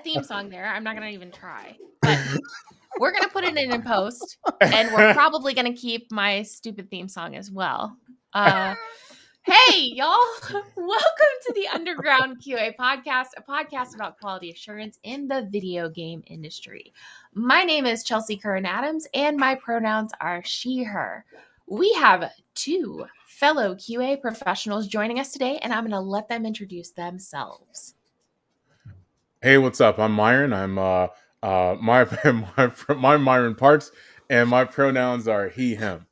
theme song there. I'm not going to even try. But we're going to put it in post, and we're probably going to keep my stupid theme song as well. Hey, y'all. Welcome to the Underground QA podcast, a podcast about quality assurance in the video game industry. My name is Chelsea Curran Adams, and my pronouns are she, her. We have two fellow QA professionals joining us today, and I'm going to let them introduce themselves. Hey, what's up? I'm Myron. I'm my Myron Parks, and my pronouns are he, him.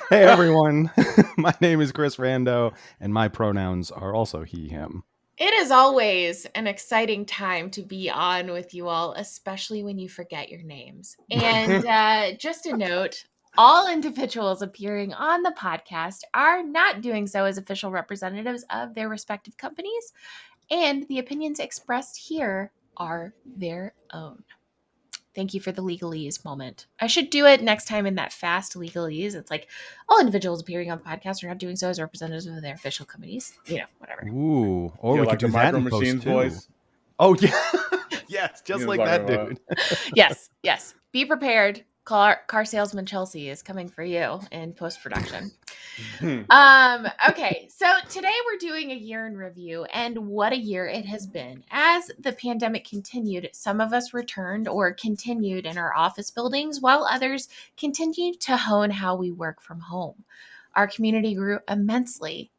Hey everyone, my name is Chris Rando, and my pronouns are also he, him. It is always an exciting time to be on with you all, especially when you forget your names. And just a note, all individuals appearing on the podcast are not doing so as official representatives of their respective companies, and the opinions expressed here are their own. Thank you for the legalese moment. I should do it next time in that fast legalese. It's like all individuals appearing on the podcast are not doing so as representatives of their official companies. You know, whatever. Ooh, or we like could do the that Micro in Machines post voice. too. Oh yeah, yes, just like that about. dude. Yes. Be prepared. Car salesman Chelsea is coming for you in post-production. Okay, so today we're doing a year in review, and what a year it has been. As the pandemic continued, some of us returned or continued in our office buildings, while others continued to hone how we work from home. Our community grew immensely.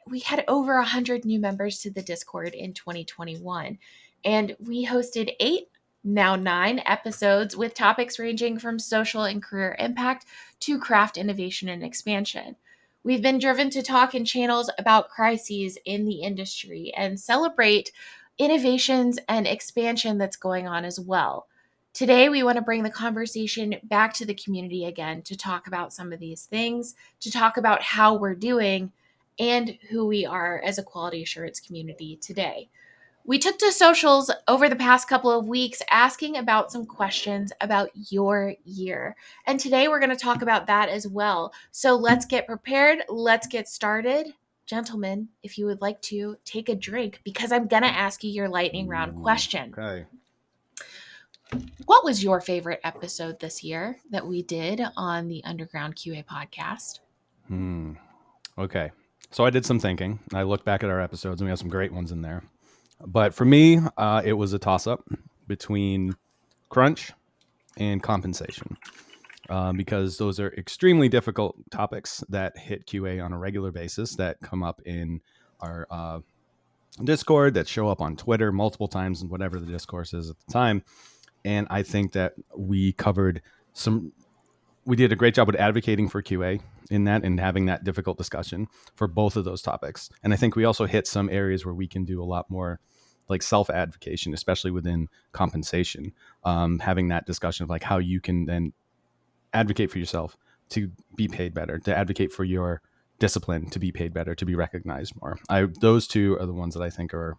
We had over 100 new members to the Discord in 2021, and we hosted 9 episodes with topics ranging from social and career impact to craft innovation and expansion. We've been driven to talk in channels about crises in the industry and celebrate innovations and expansion that's going on as well. Today, we want to bring the conversation back to the community again to talk about some of these things, to talk about how we're doing and who we are as a quality assurance community today. We took to socials over the past couple of weeks asking about some questions about your year. And today we're going to talk about that as well. So let's get prepared. Let's get started. Gentlemen, if you would like to take a drink, because I'm going to ask you your lightning round question. Okay. What was your favorite episode this year that we did on the Underground QA podcast? Okay. So I did some thinking. I looked back at our episodes, and we have some great ones in there. But for me, it was a toss-up between crunch and compensation because those are extremely difficult topics that hit QA on a regular basis, that come up in our Discord, that show up on Twitter multiple times, and whatever the discourse is at the time. And I think that we did a great job with advocating for QA in that and having that difficult discussion for both of those topics. And I think we also hit some areas where we can do a lot more like self-advocation, especially within compensation, having that discussion of like how you can then advocate for yourself to be paid better, to advocate for your discipline to be paid better, to be recognized more. Those two are the ones that I think are,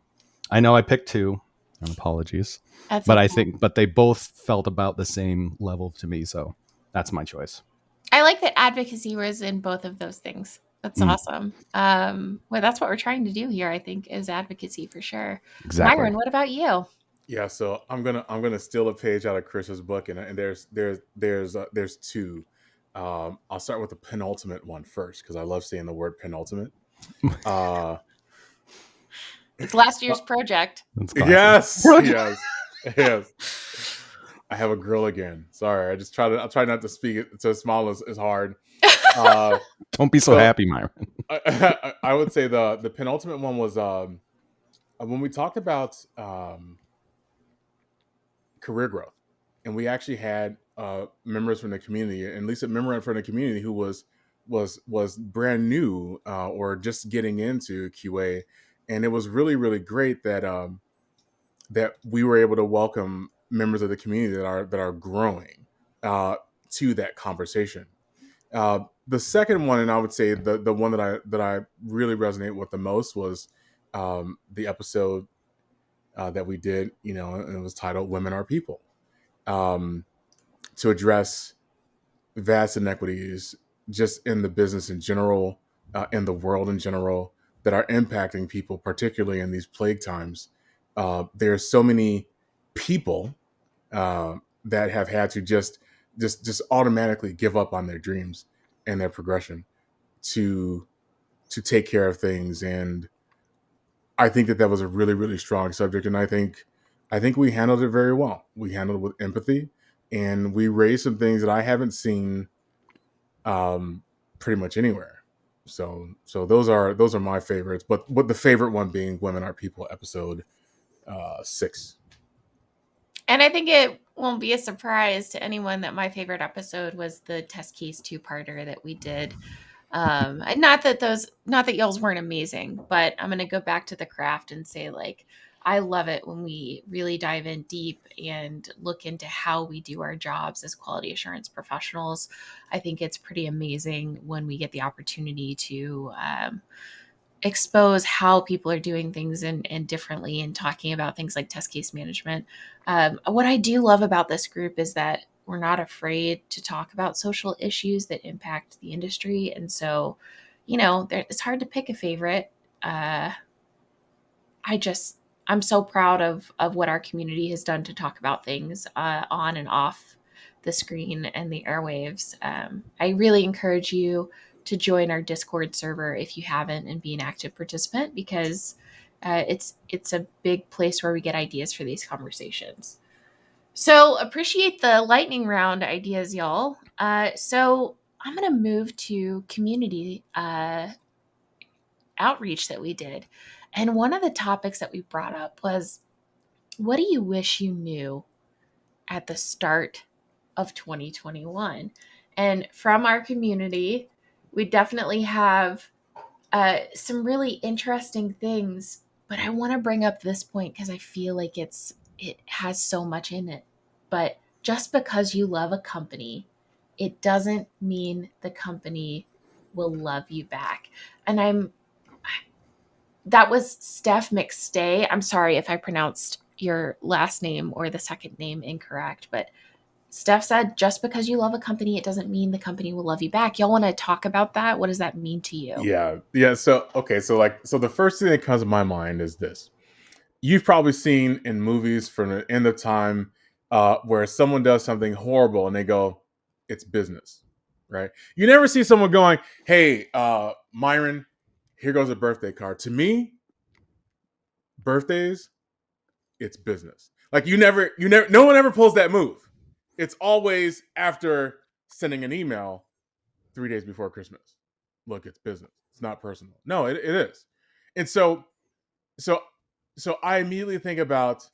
I know I picked two, and apologies, but they both felt about the same level to me. So that's my choice. I like that advocacy was in both of those things. That's awesome. Well, that's what we're trying to do here, I think, is advocacy for sure. Exactly. Myron, what about you? Yeah, so I'm gonna steal a page out of Chris's book, and there's two. I'll start with the penultimate one first because I love saying the word penultimate. It's last year's project. Yes. I have a grill again. Sorry, I try not to speak it so small as hard. Don't be so happy, Myron. I would say the penultimate one was when we talked about career growth, and we actually had members from the community, and Lisa, member from the community who was brand new or just getting into QA, and it was really, really great that that we were able to welcome members of the community that are growing to that conversation. The second one, and I would say the one that I really resonate with the most was the episode that we did, and it was titled "Women Are People," to address vast inequities just in the business in general, in the world in general, that are impacting people, particularly in these plague times. there's so many people that have had to just automatically give up on their dreams and their progression to take care of things. And I think that was a really, really strong subject, and I think we handled it very well. We handled it with empathy, and we raised some things that I haven't seen pretty much anywhere. So those are my favorites, but the favorite one being Women Are People, episode 6. And I think it won't be a surprise to anyone that my favorite episode was the test case two-parter that we did. And not that y'all's weren't amazing, but I'm gonna go back to the craft and say, like, I love it when we really dive in deep and look into how we do our jobs as quality assurance professionals. I think it's pretty amazing when we get the opportunity to expose how people are doing things and differently, and talking about things like test case management. What I do love about this group is that we're not afraid to talk about social issues that impact the industry. And so, it's hard to pick a favorite. Uh, I just, I'm so proud of what our community has done to talk about things on and off the screen and the airwaves. I really encourage you to join our Discord server if you haven't, and be an active participant, because it's a big place where we get ideas for these conversations. So appreciate the lightning round ideas, y'all. So I'm gonna move to community outreach that we did. And one of the topics that we brought up was, what do you wish you knew at the start of 2021? And from our community, we definitely have some really interesting things. But I want to bring up this point because I feel like it has so much in it. But just because you love a company, it doesn't mean the company will love you back. And that was Steph McStay. I'm sorry if I pronounced your last name or the second name incorrect, but Steph said, just because you love a company, it doesn't mean the company will love you back. Y'all want to talk about that? What does that mean to you? Yeah. So okay, so the first thing that comes to my mind is this: you've probably seen in movies from the end of time where someone does something horrible and they go, "It's business," right? You never see someone going, "Hey, Myron, here goes a birthday card." To me, birthdays, it's business. Like no one ever pulls that move. It's always after sending an email 3 days before Christmas. Look, it's business. It's not personal. No, it is. And so so I immediately think about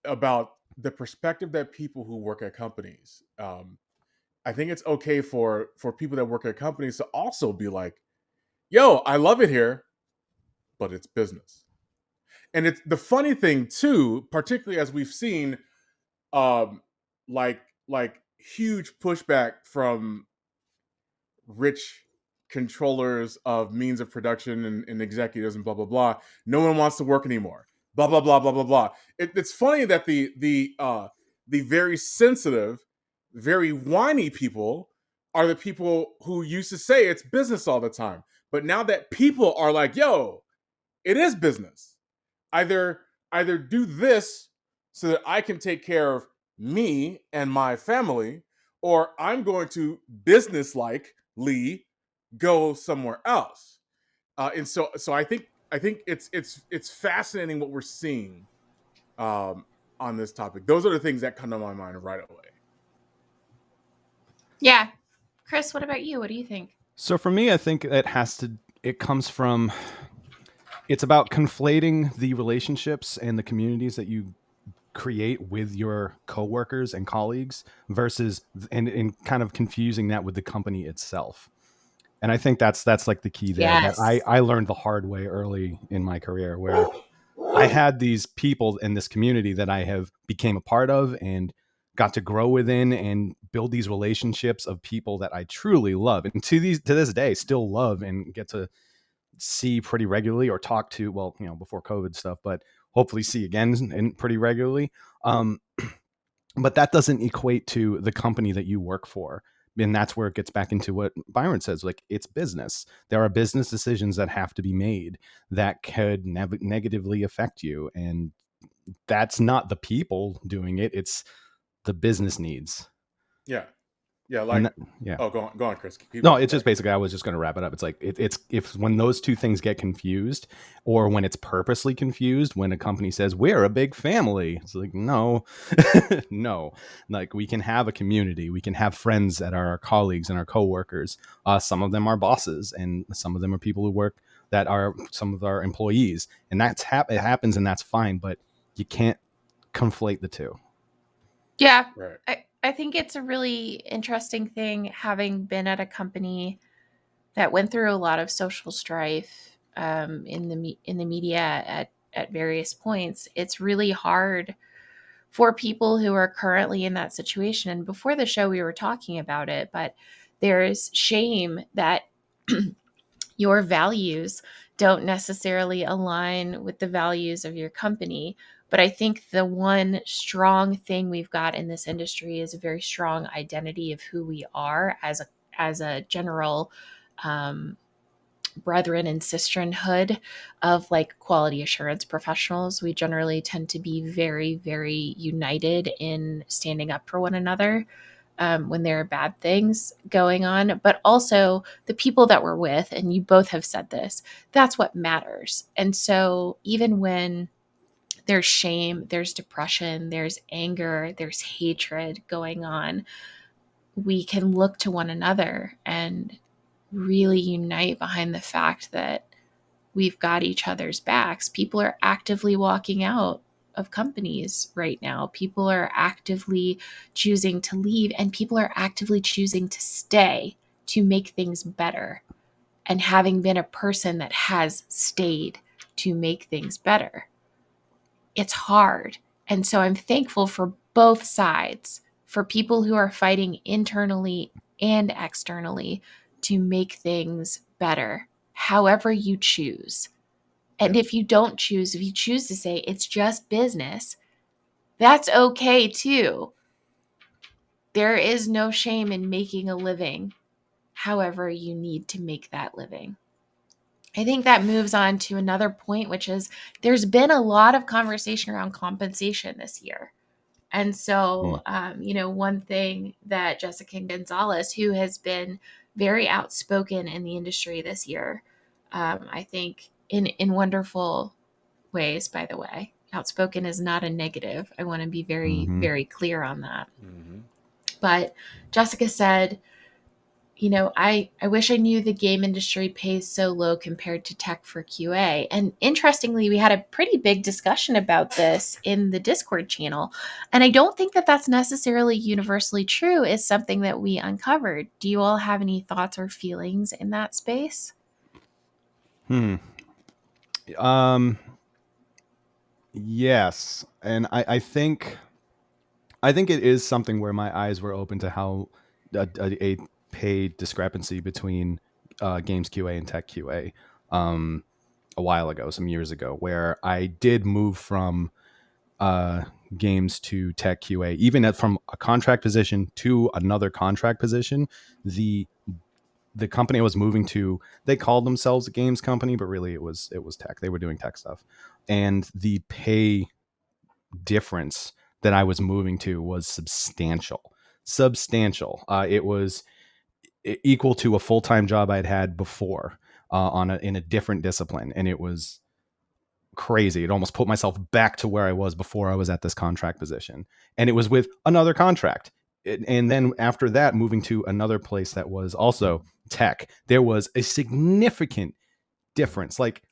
the perspective that people who work at companies. I think it's okay for people that work at companies to also be like, "Yo, I love it here, but it's business." And it's the funny thing too, particularly as we've seen, um, like huge pushback from rich controllers of means of production and executives and blah blah blah. No one wants to work anymore. Blah blah blah blah blah blah. It's funny that the very sensitive, very whiny people are the people who used to say it's business all the time. But now that people are like, "Yo, it is business. Either do this so that I can take care of me and my family, or I'm going to business like Lee go somewhere else." And so I think it's fascinating what we're seeing on this topic. Those are the things that come to my mind right away. Yeah. Chris, what about you? What do you think? So for me, I think it comes from, it's about conflating the relationships and the communities that you create with your coworkers and colleagues versus, and kind of confusing that with the company itself. And I think that's like the key there, that Yes. I learned the hard way early in my career, where I had these people in this community that I have became a part of and got to grow within and build these relationships of people that I truly love, and to this day still love and get to see pretty regularly, or talk to, well, before COVID stuff, but hopefully see again and pretty regularly. But that doesn't equate to the company that you work for, And that's where it gets back into what Byron says, like, it's business. There are business decisions that have to be made that could negatively affect you, and that's not the people doing it, it's the business needs. Yeah. Yeah. And Like, that, yeah. oh, go on, Chris. Keep No, going. it's Sorry. just basically, I was just going to wrap it up. It's like it's if when those two things get confused, or when it's purposely confused, when a company says we're a big family, it's like, no, no. Like, we can have a community, we can have friends that are our colleagues and our coworkers. Some of them are bosses, and some of them are people who work that are some of our employees, and it happens, and that's fine. But you can't conflate the two. Yeah. Right. I think it's a really interesting thing, having been at a company that went through a lot of social strife in the media at various points. It's really hard for people who are currently in that situation. And before the show, we were talking about it, but there's shame that your values don't necessarily align with the values of your company. But I think the one strong thing we've got in this industry is a very strong identity of who we are as a general um, brethren and sisterhood of like quality assurance professionals. We generally tend to be very, very united in standing up for one another when there are bad things going on, but also the people that we're with. And you both have said this, that's what matters. And so even when there's shame, there's depression, there's anger, there's hatred going on, we can look to one another and really unite behind the fact that we've got each other's backs. People are actively walking out of companies right now. People are actively choosing to leave, and people are actively choosing to stay to make things better. And having been a person that has stayed to make things better, it's hard. And so I'm thankful for both sides, for people who are fighting internally and externally to make things better, however you choose. And Yeah. if you don't choose, if you choose to say it's just business, that's okay too. There is no shame in making a living, however you need to make that living. I think that moves on to another point, which is there's been a lot of conversation around compensation this year. And so, Mm. One thing that Jessica Gonzalez, who has been very outspoken in the industry this year, I think in wonderful ways, by the way. Outspoken is not a negative. I want to be very, Mm-hmm. very clear on that. Mm-hmm. But Jessica said, I wish I knew the game industry pays so low compared to tech for QA. And interestingly, we had a pretty big discussion about this in the Discord channel. And I don't think that that's necessarily universally true, is something that we uncovered. Do you all have any thoughts or feelings in that space? Um, yes. And I think it is something where my eyes were open to how a pay discrepancy between games QA and tech QA a while ago, some years ago, where I did move from uh, games to tech QA, even from a contract position to another contract position. The company I was moving to, they called themselves a games company, but really it was tech. They were doing tech stuff, and the pay difference that I was moving to was substantial. Substantial. It was equal to a full-time job I'd had before in a different discipline, and it was crazy. It almost put myself back to where I was before I was at this contract position, and it was with another contract. And then after that, moving to another place that was also tech, there was a significant difference, like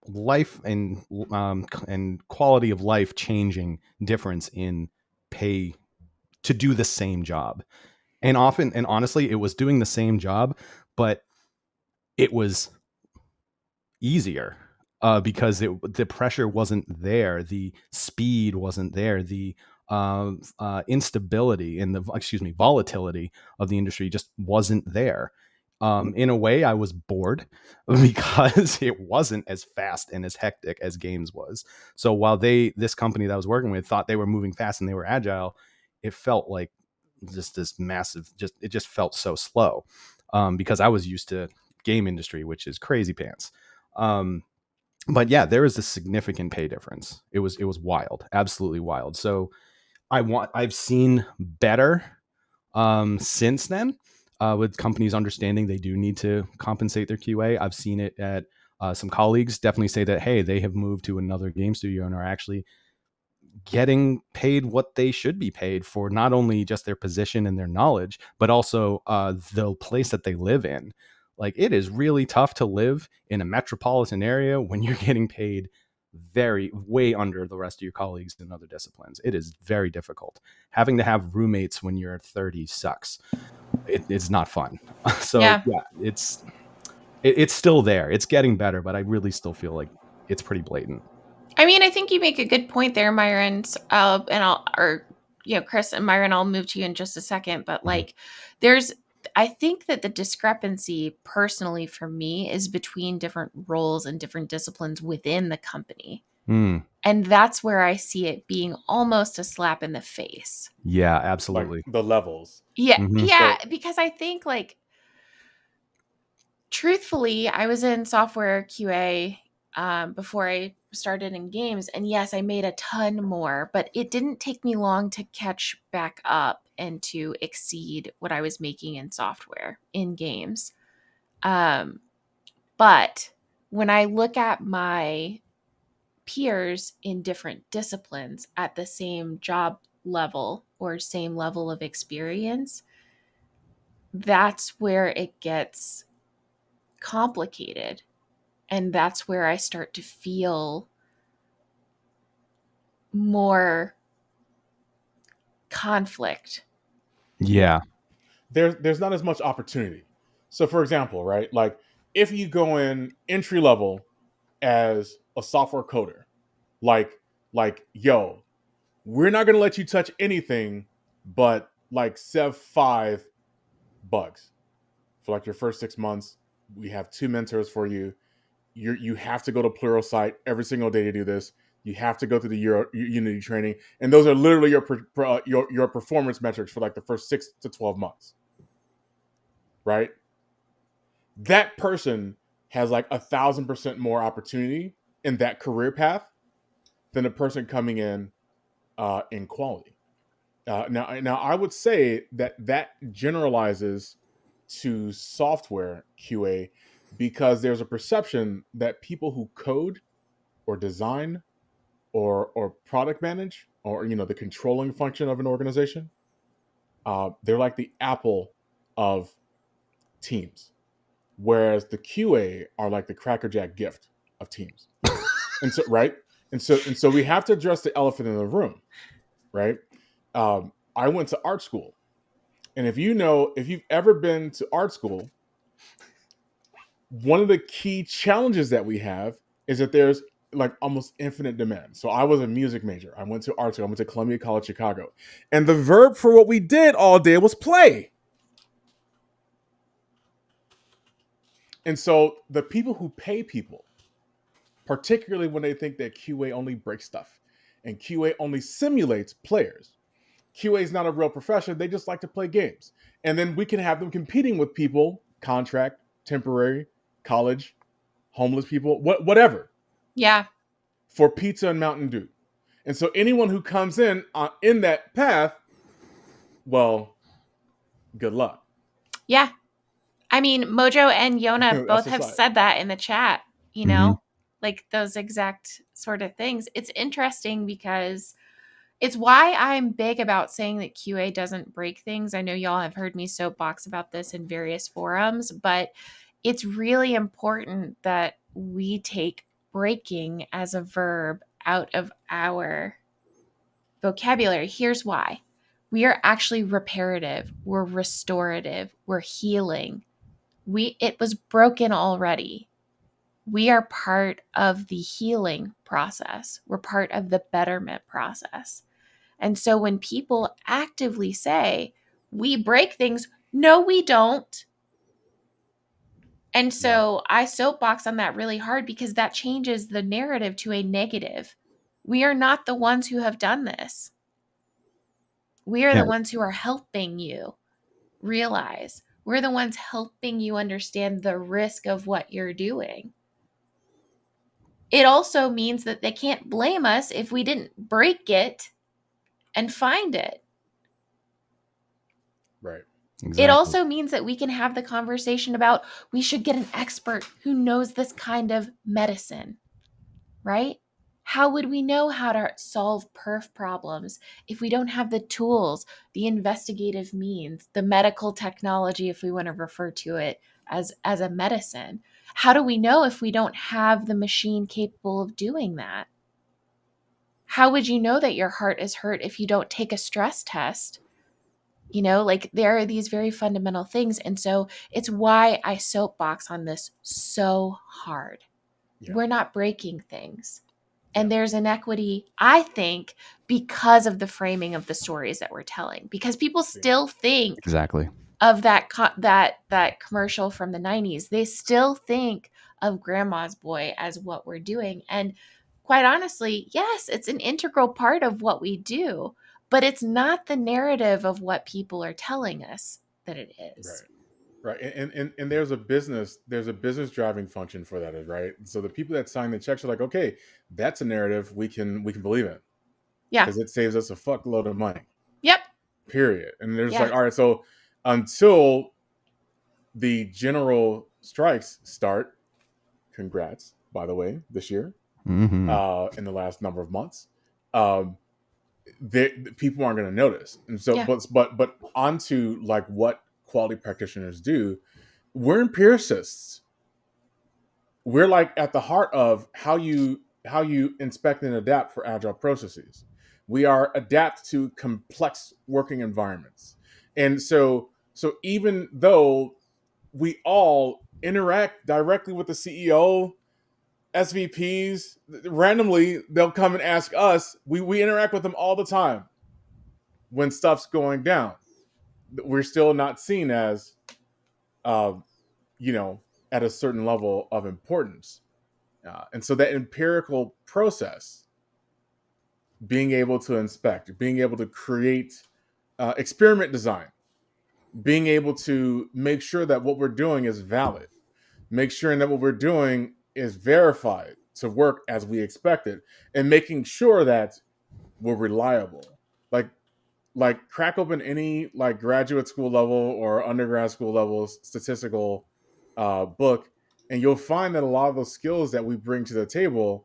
life and quality of life changing difference in pay to do the same job. And often and honestly, it was doing the same job, but it was easier because the pressure wasn't there, the speed wasn't there, the instability and the volatility of the industry just wasn't there. In a way, I was bored because it wasn't as fast and as hectic as games was. So while this company that I was working with thought they were moving fast and they were agile, it felt just this massive, it just felt so slow, because I was used to game industry, which is crazy pants. But yeah, there is a significant pay difference. It was wild, absolutely wild. So I've seen better since then, with companies understanding they do need to compensate their QA. I've seen it at some colleagues definitely say that, hey, they have moved to another game studio and are actually getting paid what they should be paid for, not only just their position and their knowledge, but also the place that they live in. Like, it is really tough to live in a metropolitan area when you're getting paid way under the rest of your colleagues in other disciplines. It is very difficult. Having to have roommates when you're 30 sucks. It's not fun. So Yeah. yeah, it's still there. It's getting better, but I really still feel like it's pretty blatant. I mean, I think you make a good point there, Myron. Chris and Myron, I'll move to you in just a second. But like, I think that the discrepancy personally for me is between different roles and different disciplines within the company. Mm. And that's where I see it being almost a slap in the face. Yeah, Like absolutely. the levels. Yeah. Mhm. Yeah. So Because I think, like, truthfully, I was in software QA before I started in games. And yes, I made a ton more, but it didn't take me long to catch back up and to exceed what I was making in software in games. But when I look at my peers in different disciplines at the same job level or same level of experience, that's where it gets complicated. And that's where I start to feel more conflict. Yeah. there's not as much opportunity. So for example, right, like if you go in entry level as a software coder, like yo, we're not gonna let you touch anything but like Sev 5 bugs for like your first 6 months. We have 2 mentors for you. You have to go to Pluralsight every single day to do this. You have to go through the Unity training, and those are literally your performance metrics for like the first 6 to 12 months, right? That person has like 1,000% more opportunity in that career path than a person coming in quality. Now, I would say that generalizes to software QA because there's a perception that people who code or design or product manage or the controlling function of an organization, they're like the Apple of teams, whereas the QA are like the crackerjack gift of teams. And so right, and so we have to address the elephant in the room, right? I went to art school, and if you've ever been to art school, one of the key challenges that we have is that there's like almost infinite demand. So I was a music major. I went to art school. I went to Columbia College Chicago, and the verb for what we did all day was play. And so the people who pay people, particularly when they think that QA only breaks stuff and QA only simulates players, QA is not a real profession. They just like to play games. And then we can have them competing with people, contract, temporary, college, homeless people, whatever, Yeah. for pizza and Mountain Dew. And so anyone who comes in that path, well, good luck. Yeah. I mean, Mojo and Yona That's both just have like, said that in the chat, Hmm. like those exact sort of things. It's interesting because it's why I'm big about saying that QA doesn't break things. I know y'all have heard me soapbox about this in various forums, but it's really important that we take breaking as a verb out of our vocabulary. Here's why. We are actually reparative, we're restorative, we're healing. It was broken already. We are part of the healing process. We're part of the betterment process. And so when people actively say, we break things, no, we don't. And yeah. so I soapbox on that really hard because that changes the narrative to a negative. We are not the ones who have done this. We are the ones who are helping you realize. We're the ones helping you understand the risk of what you're doing. It also means that they can't blame us if we didn't break it and find it. Right. Exactly. It also means that we can have the conversation about we should get an expert who knows this kind of medicine, right? How would we know how to solve perf problems if we don't have the tools, the investigative means, the medical technology, if we want to refer to it as a medicine? How do we know if we don't have the machine capable of doing that? How would you know that your heart is hurt if you don't take a stress test? You know, like there are these very fundamental things. And so it's why I soapbox on this so hard. Yeah. We're not breaking things. And there's inequity, I think, because of the framing of the stories that we're telling. Because people still think Exactly. of that commercial from the 90s. They still think of Grandma's Boy as what we're doing. And quite honestly, yes, it's an integral part of what we do, but it's not the narrative of what people are telling us that it is. Right. And there's a business driving function for that, right? So the people that sign the checks are like, okay, that's a narrative we can believe in. Yeah. Because it saves us a fuckload of money. Yep. Period. And there's Yeah. like, all right, so until the general strikes start, congrats, by the way, this year, Mm-hmm. in the last number of months, people aren't going to notice. And so, Yeah. but onto like what quality practitioners do, we're empiricists. We're like at the heart of how you inspect and adapt for agile processes. We are adapt to complex working environments. And so even though we all interact directly with the CEO, SVPs, randomly they'll come and ask us, we interact with them all the time when stuff's going down. We're still not seen as uh, at a certain level of importance. And so that empirical process, being able to inspect, being able to create experiment design, being able to make sure that what we're doing is valid, make sure that what we're doing is verified to work as we expected, and making sure that we're reliable. Like crack open any like graduate school level or undergrad school level statistical book, and you'll find that a lot of those skills that we bring to the table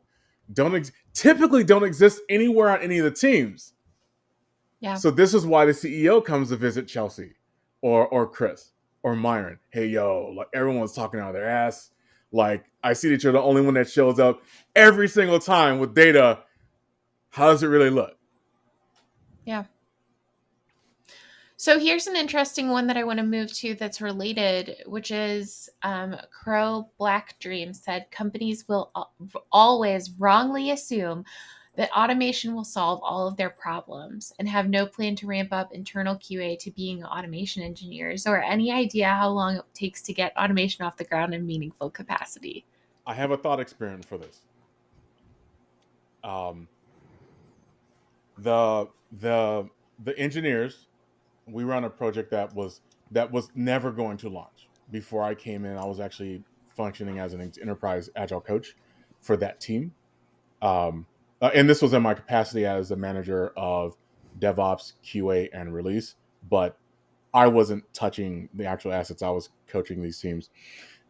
typically don't exist anywhere on any of the teams. Yeah. So this is why the CEO comes to visit Chelsea or Chris or Myron. Hey, yo, like everyone's talking out of their ass. Like I see that you're the only one that shows up every single time with data. How does it really look? Yeah. So here's an interesting one that I want to move to that's related, which is Crow Black Dream said companies will always wrongly assume that automation will solve all of their problems and have no plan to ramp up internal QA to being automation engineers or any idea how long it takes to get automation off the ground in meaningful capacity. I have a thought experiment for this. The engineers, we run a project that was never going to launch. Before I came in, I was actually functioning as an enterprise agile coach for that team. And this was in my capacity as a manager of DevOps, QA, and release, but I wasn't touching the actual assets. I was coaching these teams.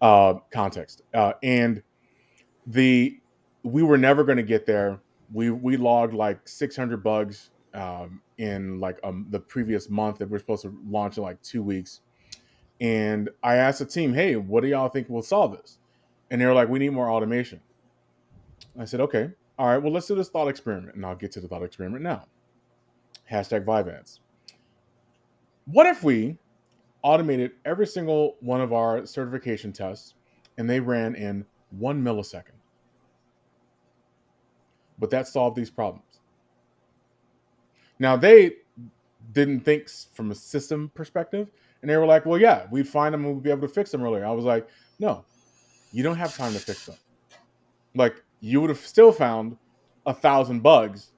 Context. And we were never going to get there. We logged like 600 bugs in like the previous month that we're supposed to launch in like 2 weeks. And I asked the team, hey, what do y'all think will solve this? And they were like, we need more automation. I said, okay, all right, well, let's do this thought experiment. And I'll get to the thought experiment now. Hashtag Vyvanse. What if we automated every single one of our certification tests and they ran in 1 millisecond? But that solved these problems. Now, they didn't think from a system perspective, and they were like, well, yeah, we'd find them and we'd be able to fix them earlier. I was like, no, you don't have time to fix them. Like, you would have still found 1,000 bugs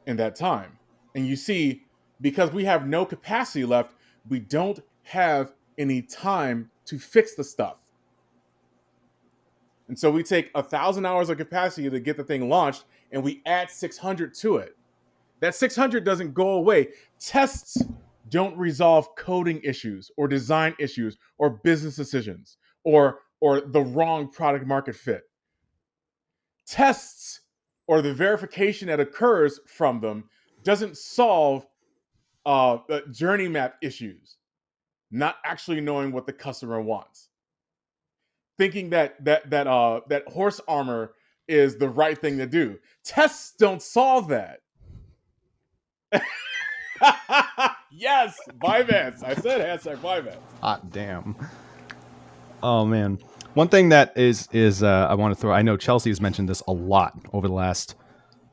in that time. And you see, because we have no capacity left, we don't have any time to fix the stuff. And so we take 1,000 hours of capacity to get the thing launched, and we add 600 to it. That 600 doesn't go away. Tests don't resolve coding issues or design issues or business decisions or the wrong product market fit. Tests or the verification that occurs from them doesn't solve journey map issues, not actually knowing what the customer wants, thinking that horse armor is the right thing to do. Tests don't solve that. Yes, Vyvanse. I said hashtag Vyvanse. Hot damn. Oh man. One thing that is I want to throw. I know Chelsea has mentioned this a lot over the last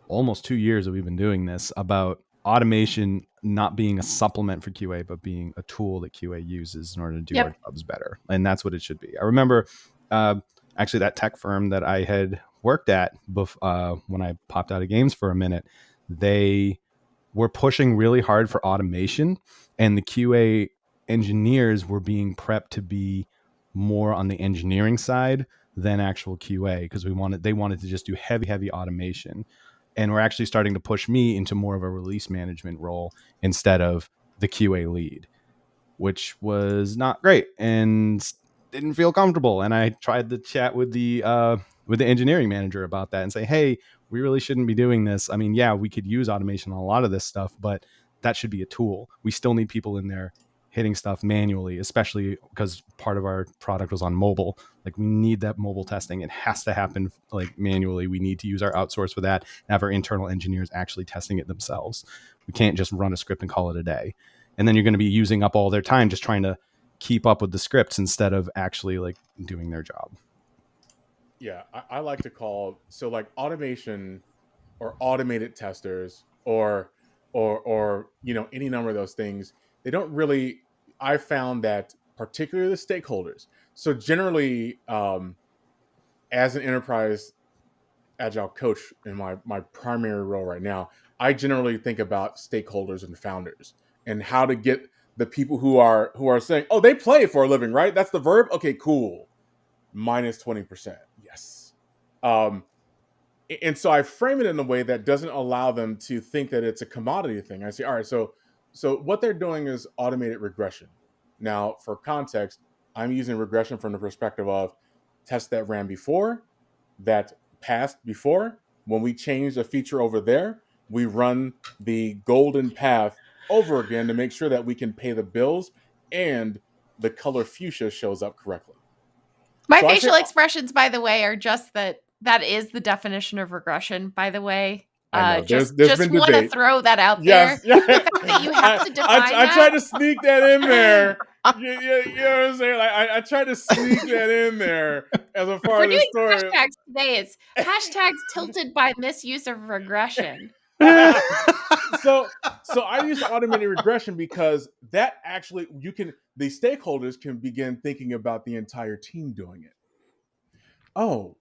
almost 2 years that we've been doing this, about automation not being a supplement for QA, but being a tool that QA uses in order to do our jobs better. And that's what it should be. I remember actually that tech firm that I had worked at when I popped out of games for a minute, they were pushing really hard for automation, and the QA engineers were being prepped to be more on the engineering side than actual QA, because they wanted to just do heavy automation. And we're actually starting to push me into more of a release management role instead of the QA lead, which was not great and didn't feel comfortable. And I tried to chat with the engineering manager about that and say, hey, we really shouldn't be doing this. I mean, yeah, we could use automation on a lot of this stuff, but that should be a tool. We still need people in there hitting stuff manually, especially because part of our product was on mobile. Like, we need that mobile testing. It has to happen like manually. We need to use our outsource for that, and have our internal engineers actually testing it themselves. We can't just run a script and call it a day. And then you're going to be using up all their time just trying to keep up with the scripts instead of actually like doing their job. Yeah, I like to call, so like automation or automated testers or any number of those things, they don't really, I found that particularly the stakeholders. So generally, as an enterprise agile coach in my primary role right now, I generally think about stakeholders and founders and how to get the people who are saying, oh, they play for a living, right? That's the verb. Okay, cool. Minus 20%. Yes. And so I frame it in a way that doesn't allow them to think that it's a commodity thing. I say, all right, so what they're doing is automated regression. Now, for context, I'm using regression from the perspective of tests that ran before, that passed before. When we change a feature over there, we run the golden path over again to make sure that we can pay the bills and the color fuchsia shows up correctly. My facial expressions, by the way, are just that is the definition of regression, by the way. I know. There's just been want to debate. throw that out Yes, there. yeah. The fact that you have to define I that. tried to sneak that in there. You know what I'm saying? Like I tried to sneak that in there as a part of the story. Hashtags today. It's hashtags tilted by misuse of regression. So I use automated regression because that actually the stakeholders can begin thinking about the entire team doing it. Oh,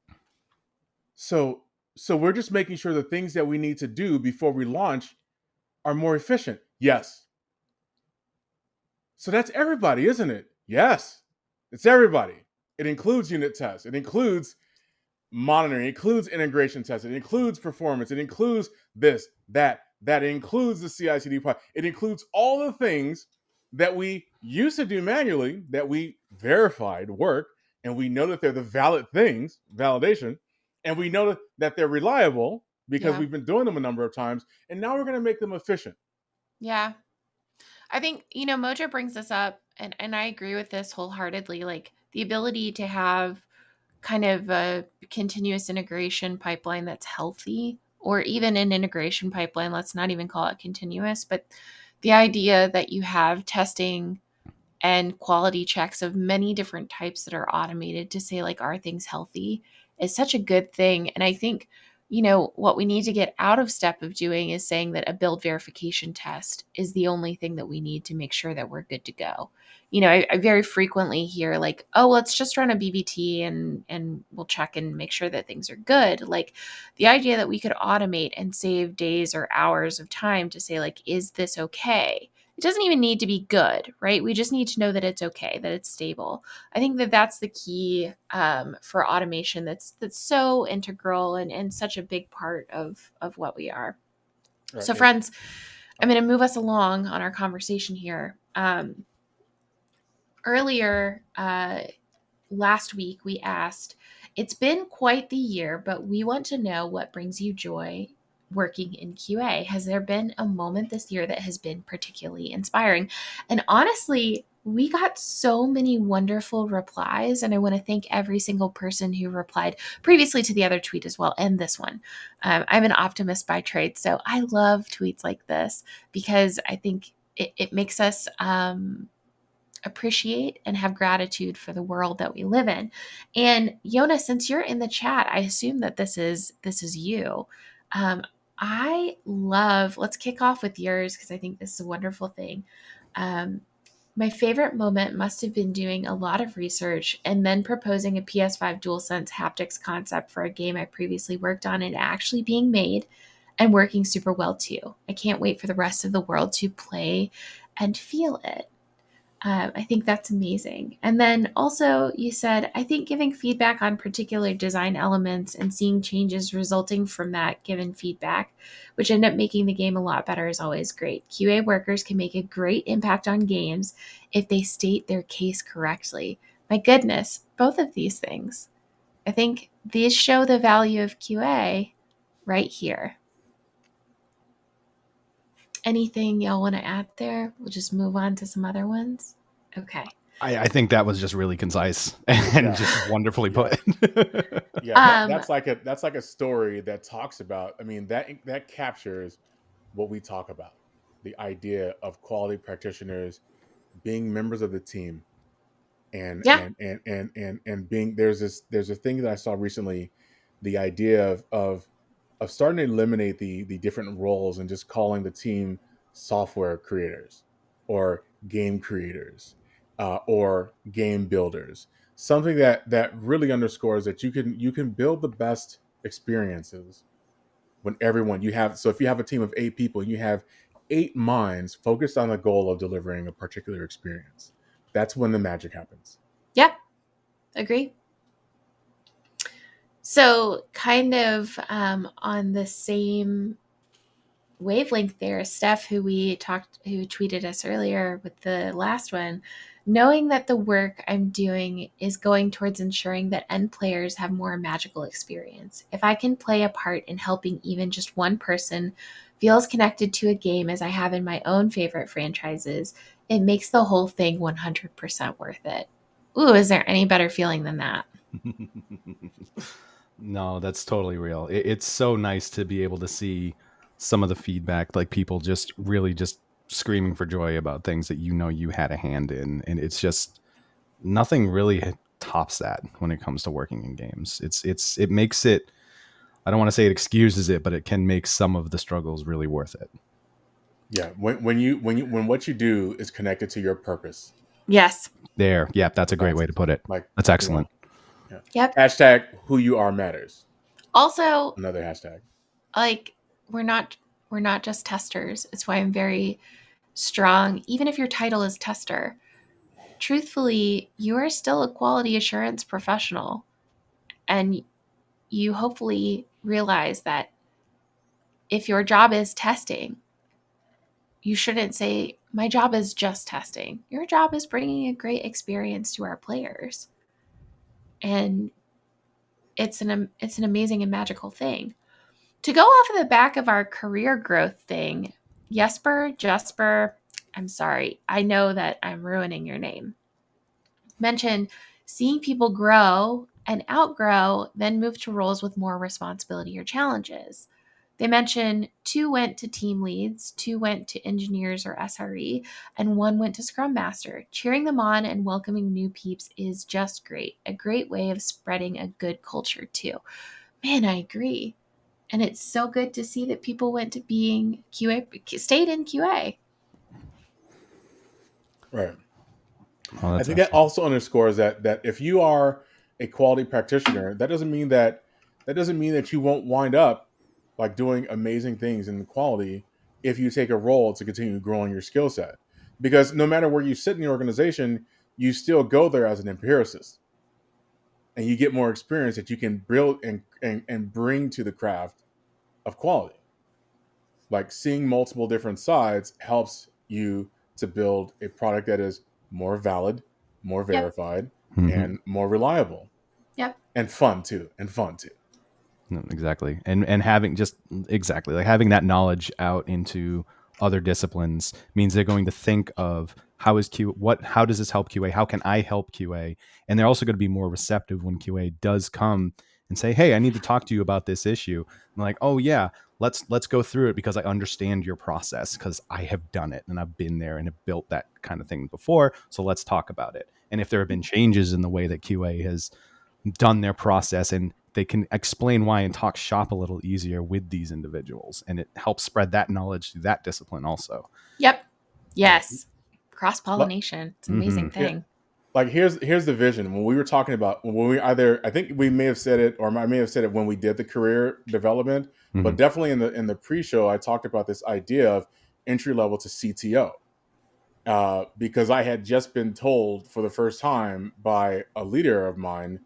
so we're just making sure the things that we need to do before we launch are more efficient. Yes. So that's everybody, isn't it? Yes. It's everybody. It includes unit tests. It includes monitoring. It includes integration tests. It includes performance. It includes this, that. It includes the CI/CD part. It includes all the things that we used to do manually that we verified work, and we know that they're the valid things, validation, and we know that they're reliable because we've been doing them a number of times, and now we're going to make them efficient. Yeah. I think, Mojo brings this up, and I agree with this wholeheartedly. Like, the ability to have kind of a continuous integration pipeline that's healthy, or even an integration pipeline, let's not even call it continuous, but the idea that you have testing and quality checks of many different types that are automated to say, like, are things healthy, is such a good thing. And I think what we need to get out of step of doing is saying that a build verification test is the only thing that we need to make sure that we're good to go. I very frequently hear like, oh, let's just run a BVT and we'll check and make sure that things are good. Like the idea that we could automate and save days or hours of time to say like, is this okay? It doesn't even need to be good, right? We just need to know that it's okay, that it's stable. I think that that's the key for automation. That's so integral and such a big part of what we are. Right. So, friends, I'm going to move us along on our conversation here. Earlier last week, we asked, it's been quite the year, but we want to know what brings you joy working in QA. Has there been a moment this year that has been particularly inspiring? And honestly, we got so many wonderful replies, and I want to thank every single person who replied previously to the other tweet as well, and this one. I'm an optimist by trade, so I love tweets like this because I think it makes us appreciate and have gratitude for the world that we live in. And Yona, since you're in the chat, I assume that this is you. I love, let's kick off with yours because I think this is a wonderful thing. My favorite moment must have been doing a lot of research and then proposing a PS5 DualSense haptics concept for a game I previously worked on and actually being made and working super well too. I can't wait for the rest of the world to play and feel it. I think that's amazing. And then also you said, I think giving feedback on particular design elements and seeing changes resulting from that given feedback, which end up making the game a lot better, is always great. QA workers can make a great impact on games if they state their case correctly. My goodness, both of these things. I think these show the value of QA right here. Anything y'all want to add there? We'll just move on to some other ones. Okay. I think that was just really concise and just wonderfully put. That's like a story that talks about. I mean, that captures what we talk about: the idea of quality practitioners being members of the team, and being there's a thing that I saw recently, the idea of starting to eliminate the different roles and just calling the team software creators or game creators or game builders. Something that really underscores that you can build the best experiences when everyone you have. So if you have a team of 8 people, you have 8 minds focused on the goal of delivering a particular experience. That's when the magic happens. Yeah, agree. So kind of on the same wavelength there, Steph, who tweeted us earlier with the last one, knowing that the work I'm doing is going towards ensuring that end players have more magical experience. If I can play a part in helping even just one person feel as connected to a game as I have in my own favorite franchises, it makes the whole thing 100% worth it. Ooh, is there any better feeling than that? No, that's totally real. It's so nice to be able to see some of the feedback, like people just really just screaming for joy about things that you had a hand in, and it's just nothing really tops that when it comes to working in games. It makes it. I don't want to say it excuses it, but it can make some of the struggles really worth it. Yeah, when what you do is connected to your purpose. Yes. There. Yeah, that's a great way to put it. Like, that's excellent. Yeah. Yep. Hashtag who you are matters. Also, Another hashtag. Like we're not just testers. It's why I'm very strong. Even if your title is tester, truthfully, you are still a quality assurance professional. And you hopefully realize that if your job is testing, you shouldn't say, my job is just testing. Your job is bringing a great experience to our players. And it's an amazing and magical thing. To go off of the back of our career growth thing, Jesper, I'm sorry. I know that I'm ruining your name. Mentioned seeing people grow and outgrow, then move to roles with more responsibility or challenges. They mentioned 2 went to team leads, 2 went to engineers or SRE, and 1 went to Scrum Master. Cheering them on and welcoming new peeps is just great. A great way of spreading a good culture too. Man, I agree. And it's so good to see that people went to being QA, stayed in QA. Right. Oh, I that's think that excellent. also underscores that if you are a quality practitioner, that doesn't mean that you won't wind up like doing amazing things in quality if you take a role to continue growing your skill set. Because no matter where you sit in the organization, you still go there as an empiricist, and you get more experience that you can build and bring to the craft of quality. Like seeing multiple different sides helps you to build a product that is more valid, more Yep. verified, Mhm. and more reliable, Yep. and fun too. And fun too. No, exactly. And having just exactly like having that knowledge out into other disciplines means they're going to think of how does this help QA? How can I help QA? And they're also going to be more receptive when QA does come and say, "Hey, I need to talk to you about this issue." I'm like, "Oh yeah, let's go through it because I understand your process because I have done it and I've been there and have built that kind of thing before. So let's talk about it." And if there have been changes in the way that QA has done their process, and they can explain why and talk shop a little easier with these individuals, and it helps spread that knowledge through that discipline also. Yep. Yeah. Yes. Cross pollination. It's an Mm-hmm. amazing Yeah. thing. Like here's the vision. When we were talking about when we either I think we may have said it, or I may have said it when we did the career development, Mm-hmm. but definitely in the pre-show I talked about this idea of entry level to CTO. Because I had just been told for the first time by a leader of mine,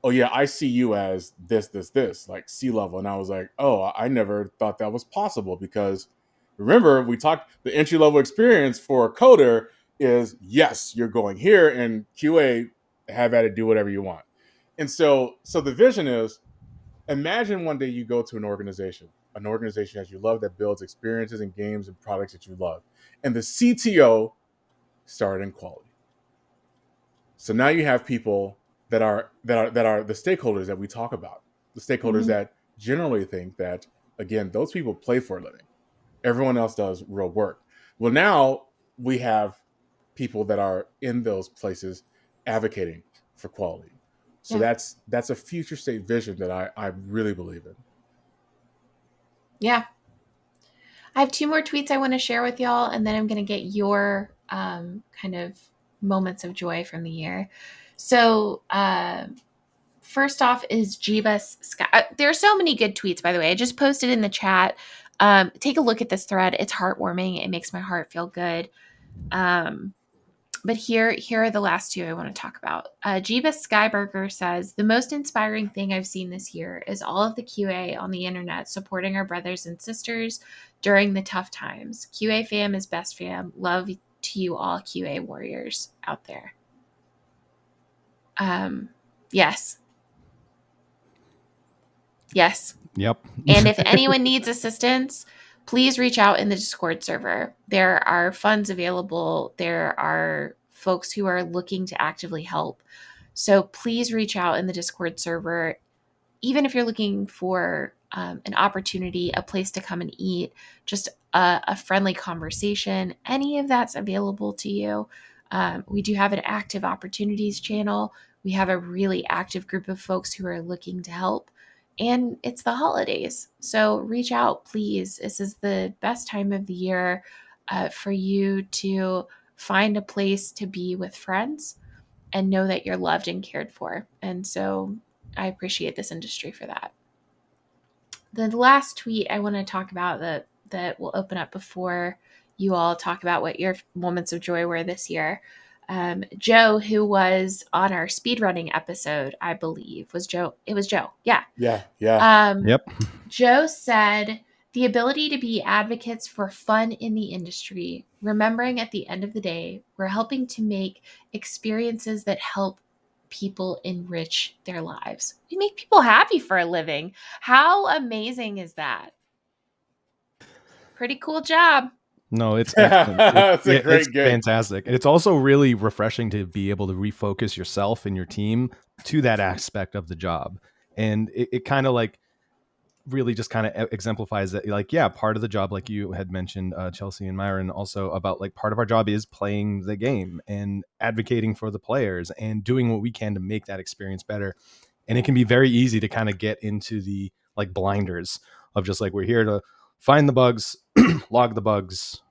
"Oh yeah, I see you as this, like C level." And I was like, "Oh, I never thought that was possible." Because remember, we talked the entry level experience for a coder is yes, you're going here, and QA have at it, do whatever you want. And so the vision is, imagine one day you go to an organization that you love that builds experiences and games and products that you love, and the CTO started in quality. So now you have people that are the stakeholders that we talk about, the stakeholders Mhm. that generally think that, again, those people play for a living. Everyone else does real work. Well, now we have people that are in those places advocating for quality. So Yeah. that's a future state vision that I really believe in. Yeah. I have two more tweets I want to share with y'all, and then I'm going to get your kind of moments of joy from the year. So, first off is Jeebus Sky. There are so many good tweets, by the way. I just posted in the chat. Take a look at this thread. It's heartwarming. It makes my heart feel good. But here are the last two I want to talk about. Jeebus Skyburger says, the most inspiring thing I've seen this year is all of the QA on the internet supporting our brothers and sisters during the tough times. QA fam is best fam. Love to you all QA warriors out there. Yes. Yes. Yep. And if anyone needs assistance, please reach out in the Discord server. There are funds available. There are folks who are looking to actively help. So please reach out in the Discord server, even if you're looking for an opportunity, a place to come and eat, just a friendly conversation. Any of that's available to you. We do have an active opportunities channel. We have a really active group of folks who are looking to help. And it's the holidays. So reach out, please. This is the best time of the year for you to find a place to be with friends and know that you're loved and cared for. And so I appreciate this industry for that. The last tweet I want to talk about that will open up before you all talk about what your moments of joy were this year. Joe, who was on our speedrunning episode, I believe, was Joe. It was Joe. Yeah. Yeah, yeah. Yep. Joe said, the ability to be advocates for fun in the industry, remembering at the end of the day, we're helping to make experiences that help people enrich their lives. We make people happy for a living. How amazing is that? Pretty cool job. No, it's excellent. That's a It's great gig. fantastic. It's also really refreshing to be able to refocus yourself and your team to that aspect of the job. And it kind of like really just kind of exemplifies that, like, yeah, part of the job, like you had mentioned, Chelsea and Myron, also about like part of our job is playing the game and advocating for the players and doing what we can to make that experience better. And it can be very easy to kind of get into the like blinders of just like, we're here to find the bugs, log the bugs,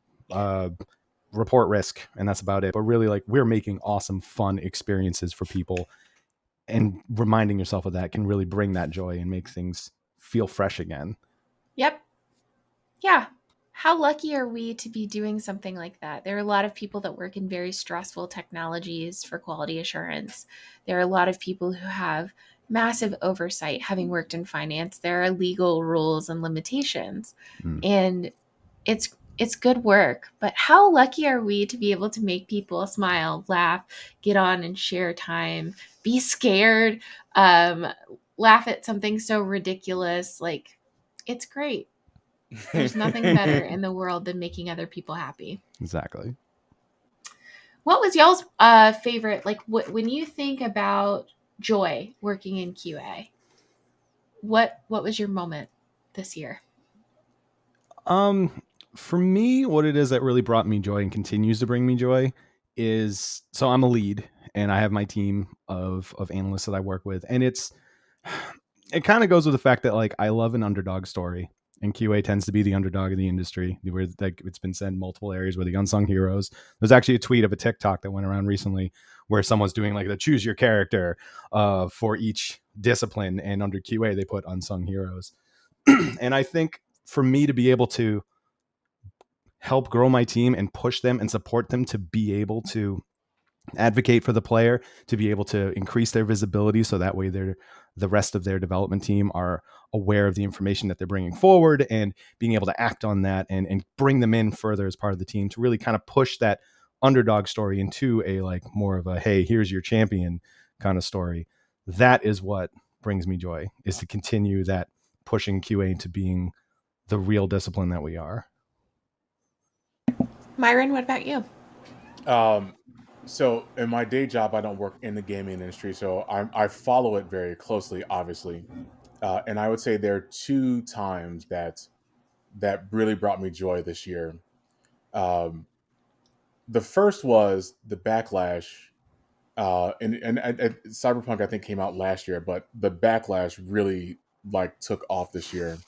report risk, and that's about it. But really, like, we're making awesome, fun experiences for people, and reminding yourself of that can really bring that joy and make things feel fresh again. Yep. Yeah. How lucky are we to be doing something like that? There are a lot of people that work in very stressful technologies for quality assurance. There are a lot of people who have massive oversight, having worked in finance. There are legal rules and limitations. And it's good work, but how lucky are we to be able to make people smile, laugh, get on and share time, be scared, laugh at something so ridiculous. Like, it's great. There's nothing better in the world than making other people happy. Exactly. What was y'all's favorite, like, when you think about joy working in QA, what was your moment this year? For me, what it is that really brought me joy and continues to bring me joy is, so I'm a lead and I have my team of analysts that I work with, and it kind of goes with the fact that, like, I love an underdog story, and QA tends to be the underdog of the industry. Where, like, it's been said in multiple areas, where the unsung heroes. There's actually a tweet of a TikTok that went around recently where someone's doing like the choose your character for each discipline, and under QA they put unsung heroes. And I think for me to be able to help grow my team and push them and support them to be able to advocate for the player, to be able to increase their visibility, so that way the rest of their development team are aware of the information that they're bringing forward, and being able to act on that and bring them in further as part of the team, to really kind of push that underdog story into a, like, more of a, hey, here's your champion kind of story. That is what brings me joy, is to continue that, pushing QA into being the real discipline that we are. Myron, what about you? So in my day job, I don't work in the gaming industry, so I follow it very closely, obviously. And I would say there are two times that really brought me joy this year. Um, the first was the backlash, and Cyberpunk, I think, came out last year, but the backlash really, like, took off this year,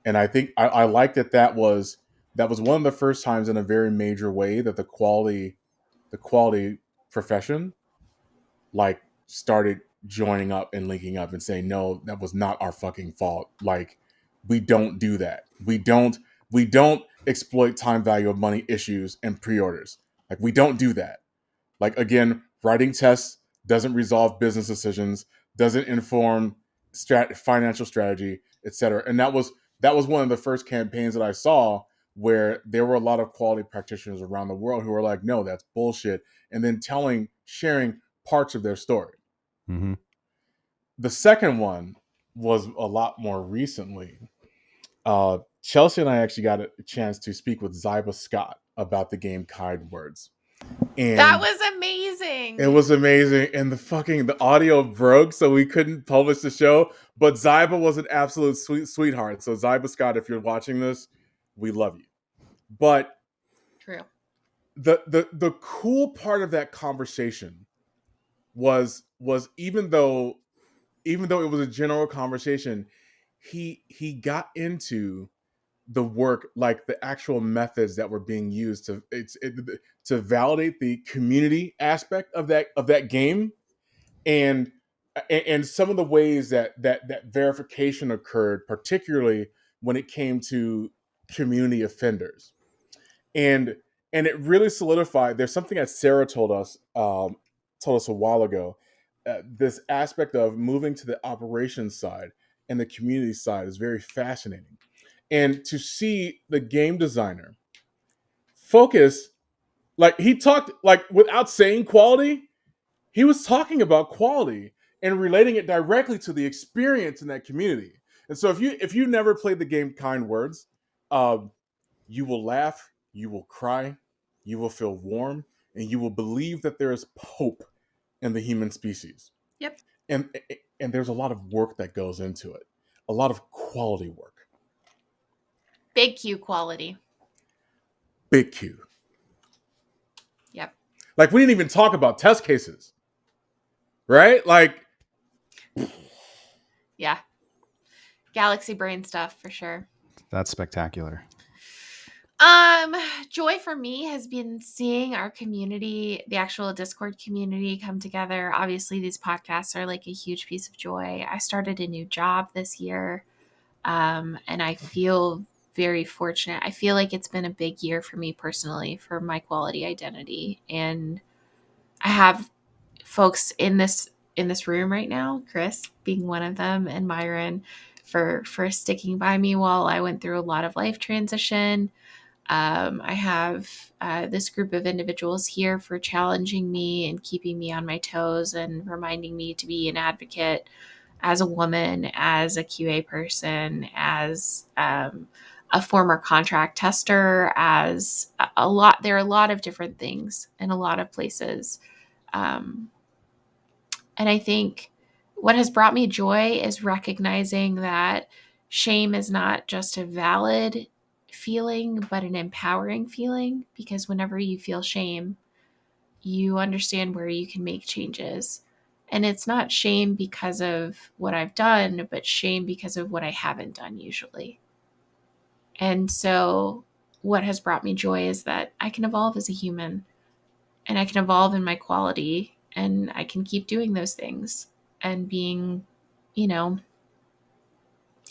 and I think I like that was one of the first times in a very major way that the quality profession, like, started joining up and linking up and saying, no, that was not our fucking fault. Like, we don't do that. We don't exploit time value of money issues and pre-orders. Like, we don't do that. Like, again, writing tests doesn't resolve business decisions, doesn't inform financial strategy, etc. And that was one of the first campaigns that I saw, where there were a lot of quality practitioners around the world who were like, no, that's bullshit, and then sharing parts of their story. Mm-hmm. The second one was a lot more recently. Chelsea and I actually got a chance to speak with Zyba Scott about the game Kind Words. That And was amazing. it was amazing, and the audio broke, so we couldn't publish the show. But Zyba was an absolute sweetheart. So Zyba Scott, if you're watching this, we love you. But True. the cool part of that conversation was even though it was a general conversation, he got into the work, like the actual methods that were being used to validate the community aspect of that game, and some of the ways that verification occurred, particularly when it came to community offenders. And and it really solidified. There's something that Sarah told us a while ago. This aspect of moving to the operations side and the community side is very fascinating, and to see the game designer focus, like, he talked, like, without saying quality, he was talking about quality and relating it directly to the experience in that community. And so if you never played the game Kind Words, um, you will laugh, you will cry, you will feel warm, and you will believe that there is hope in the human species. Yep. And there's a lot of work that goes into it, a lot of quality work. Big Q quality. Big Q. Yep. Like, we didn't even talk about test cases, right? Like, Yeah. Galaxy brain stuff for sure. That's spectacular. Joy for me has been seeing our community, the actual Discord community, come together. Obviously, these podcasts are like a huge piece of joy. I started a new job this year, and I feel very fortunate. I feel like it's been a big year for me personally for my quality identity, and I have folks in this room right now, Chris being one of them, and Myron for sticking by me while I went through a lot of life transition. I have this group of individuals here for challenging me and keeping me on my toes and reminding me to be an advocate as a woman, as a QA person, as a former contract tester, as a lot. There are a lot of different things in a lot of places. And I think what has brought me joy is recognizing that shame is not just a valid feeling, but an empowering feeling. Because whenever you feel shame, you understand where you can make changes. And it's not shame because of what I've done, but shame because of what I haven't done usually. And so, what has brought me joy is that I can evolve as a human and I can evolve in my quality and I can keep doing those things and being, you know,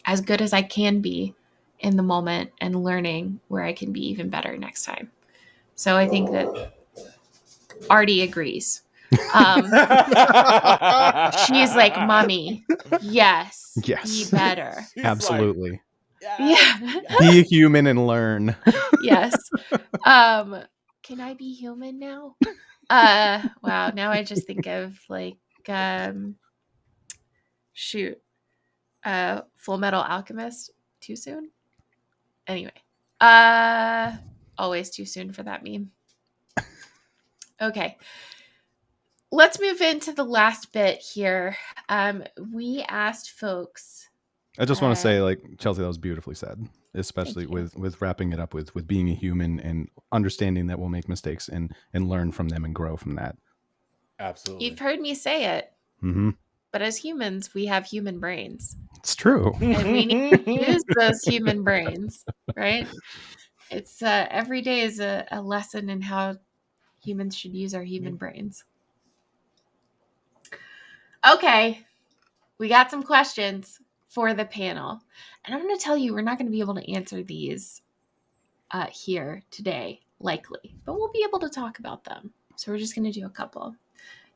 as good as I can be in the moment and learning where I can be even better next time. So I think that Artie agrees. She's like, Mommy, yes, Yes. be better. Absolutely. Yeah. Be a human and learn. Yes. Can I be human now? Wow. Now I just think of like, shoot, Full Metal Alchemist. Too soon? Anyway, always too soon for that meme. Okay. Let's move into the last bit here. We asked folks. I just want to say, like, Chelsea, that was beautifully said, especially Thank you. with wrapping it up with being a human and understanding that we'll make mistakes and learn from them and grow from that. Absolutely. You've heard me say it, Mm-hmm. but as humans, we have human brains. It's true. And we need to use those human brains, right? It's every day is a lesson in how humans should use our human brains. Okay, we got some questions for the panel. And I'm going to tell you, we're not going to be able to answer these here today, likely, but we'll be able to talk about them. So we're just going to do a couple.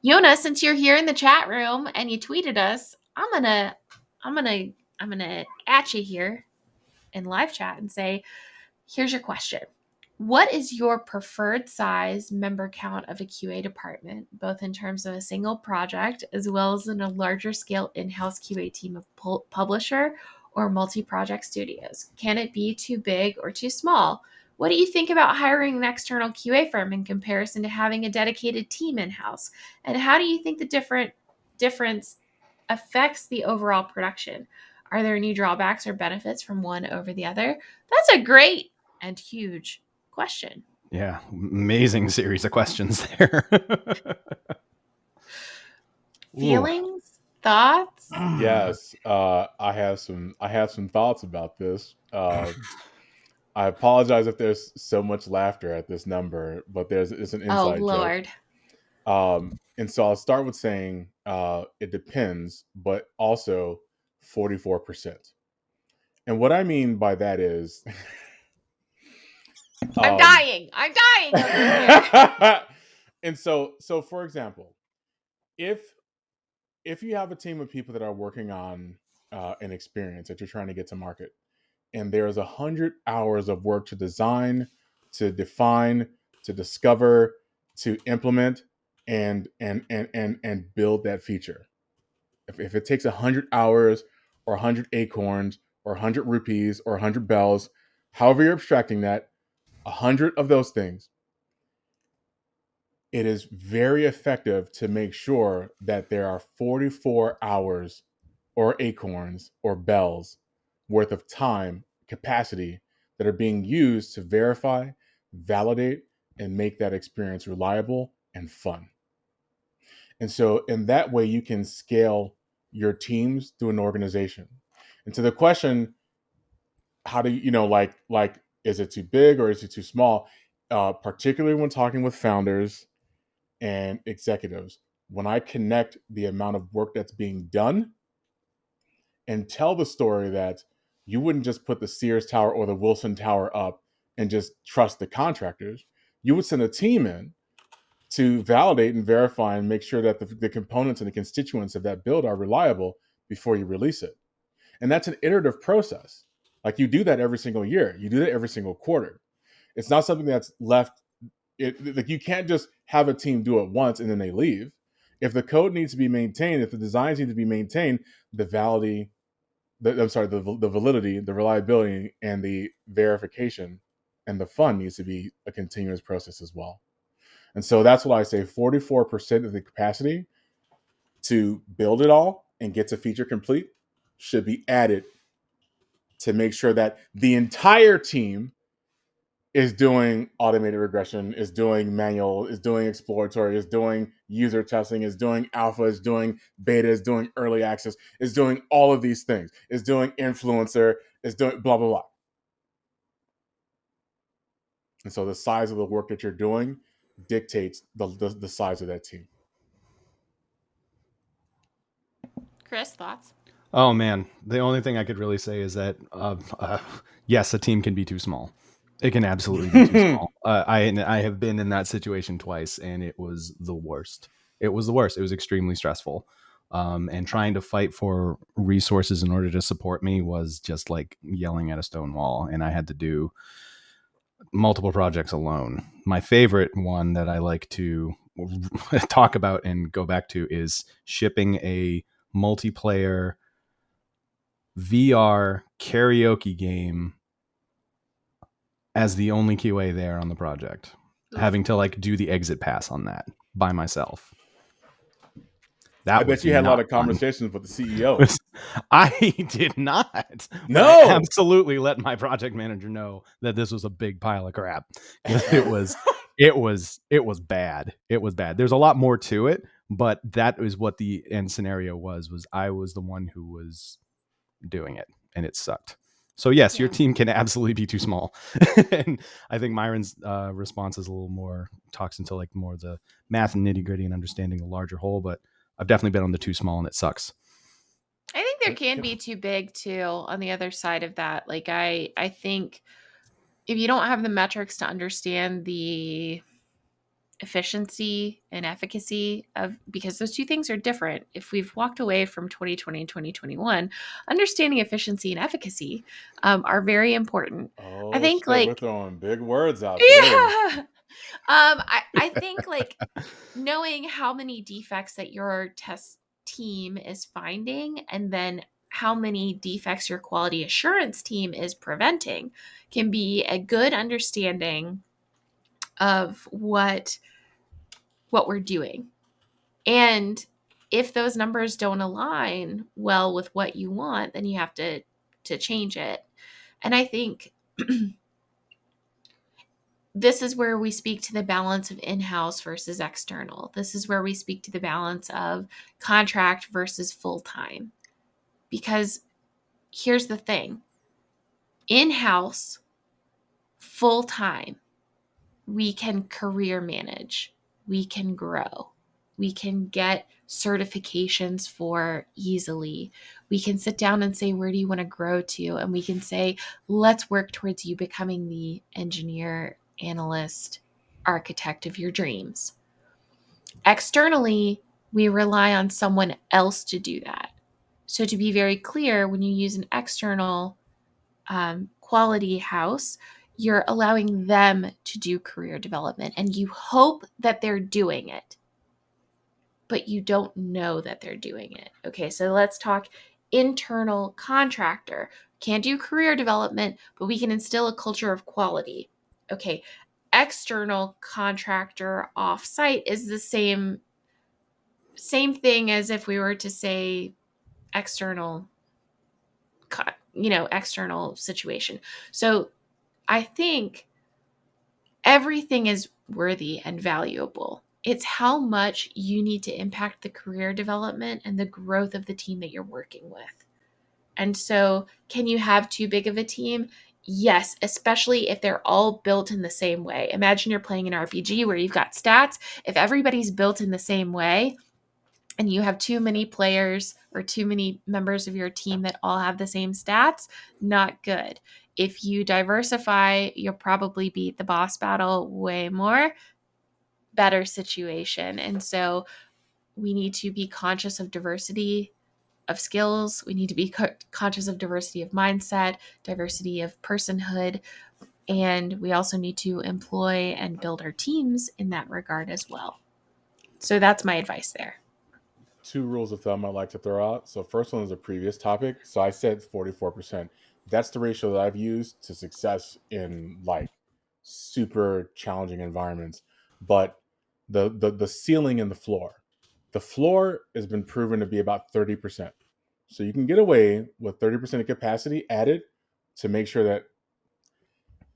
Yona, since you're here in the chat room and you tweeted us, I'm gonna at you here in live chat and say, here's your question. What is your preferred size member count of a QA department, both in terms of a single project as well as in a larger scale in-house QA team of publisher or multi-project studios? Can it be too big or too small? What do you think about hiring an external QA firm in comparison to having a dedicated team in-house? And how do you think the difference affects the overall production? Are there any drawbacks or benefits from one over the other? That's a great and huge question. Yeah, amazing series of questions there. Feelings, thoughts? Yes, I have some thoughts about this. I apologize if there's so much laughter at this number, but it's an Oh inside Lord. joke. And so I'll start with saying it depends, but also 44%. And what I mean by that is, I'm dying over here. And so for example, if you have a team of people that are working on an experience that you're trying to get to market, and there's 100 hours of work to design, to define, to discover, to implement, and build that feature. If it takes 100 hours or 100 acorns or 100 rupees or 100 bells, however you're abstracting that, 100 of those things, it is very effective to make sure that there are 44 hours or acorns or bells worth of time capacity that are being used to verify, validate, and make that experience reliable and fun. And so in that way, you can scale your teams through an organization. And to the question, how do you know, like is it too big or is it too small? Particularly when talking with founders and executives, when I connect the amount of work that's being done and tell the story that you wouldn't just put the Sears Tower or the Wilson Tower up and just trust the contractors. You would send a team in to validate and verify and make sure that the components and the constituents of that build are reliable before you release it. And that's an iterative process. Like you do that every single year. You do that every single quarter. It's not something that's left. Like you can't just have a team do it once and then they leave. If the code needs to be maintained, if the designs need to be maintained, the validity, the validity, the reliability, and the verification and the fun needs to be a continuous process as well. And so that's why I say 44% of the capacity to build it all and get to feature complete should be added to make sure that the entire team is doing automated regression, is doing manual, is doing exploratory, is doing user testing, is doing alpha, is doing beta, is doing early access, is doing all of these things, is doing influencer, is doing blah, blah, blah. And so the size of the work that you're doing dictates the size of that team. Chris, thoughts? Oh man, the only thing I could really say is that yes, a team can be too small. It can absolutely be too small. I have been in that situation twice, and it was the worst. It was the worst. It was extremely stressful, and trying to fight for resources in order to support me was just like yelling at a stone wall. And I had to do multiple projects alone. My favorite one that I like to talk about and go back to is shipping a multiplayer VR karaoke game as the only QA there on the project, having to like do the exit pass on that by myself. I bet you had a lot of conversations with the CEO. I did not. No, I absolutely let my project manager know that this was a big pile of crap. It was bad. It was bad. There's a lot more to it, but that is what the end scenario was I was the one who was doing it, and it sucked. So yes, your team can absolutely be too small. And I think Myron's response is a little more, talks into like more the math and nitty gritty and understanding the larger whole, but I've definitely been on the too small and it sucks. I think there can be too big too on the other side of that. Like I think if you don't have the metrics to understand the efficiency and efficacy of, because those two things are different. If we've walked away from 2020 and 2021, understanding efficiency and efficacy are very important. Oh, I think we're throwing big words out today. Yeah. I think like knowing how many defects that your test team is finding and then how many defects your quality assurance team is preventing can be a good understanding of what we're doing. And if those numbers don't align well with what you want, then you have to change it. And I think this is where we speak to the balance of in-house versus external. This is where we speak to the balance of contract versus full-time. Because here's the thing. In-house, full-time, we can career manage. We can grow. We can get certifications for easily. We can sit down and say, where do you want to grow to? And we can say, let's work towards you becoming the engineer, analyst, architect of your dreams. Externally, we rely on someone else to do that. So to be very clear, when you use an external quality house, you're allowing them to do career development and you hope that they're doing it, but you don't know that they're doing it. Okay, so let's talk internal contractor. Can't do career development, but we can instill a culture of quality. Okay, external contractor off-site is the same thing as if we were to say external situation. So I think everything is worthy and valuable. It's how much you need to impact the career development and the growth of the team that you're working with. And so, can you have too big of a team? Yes, especially if they're all built in the same way. Imagine you're playing an RPG where you've got stats. If everybody's built in the same way and you have too many players or too many members of your team that all have the same stats, not good. If you diversify, you'll probably beat the boss battle way more. Better situation. And so, we need to be conscious of diversity of skills. We need to be conscious of diversity of mindset, diversity of personhood, and we also need to employ and build our teams in that regard as well. So that's my advice there. 2 rules of thumb I like to throw out. So first one is a previous topic. So I said 44%. That's the ratio that I've used to success in like super challenging environments. But the ceiling and the floor. The floor has been proven to be about 30%. So you can get away with 30% of capacity added to make sure that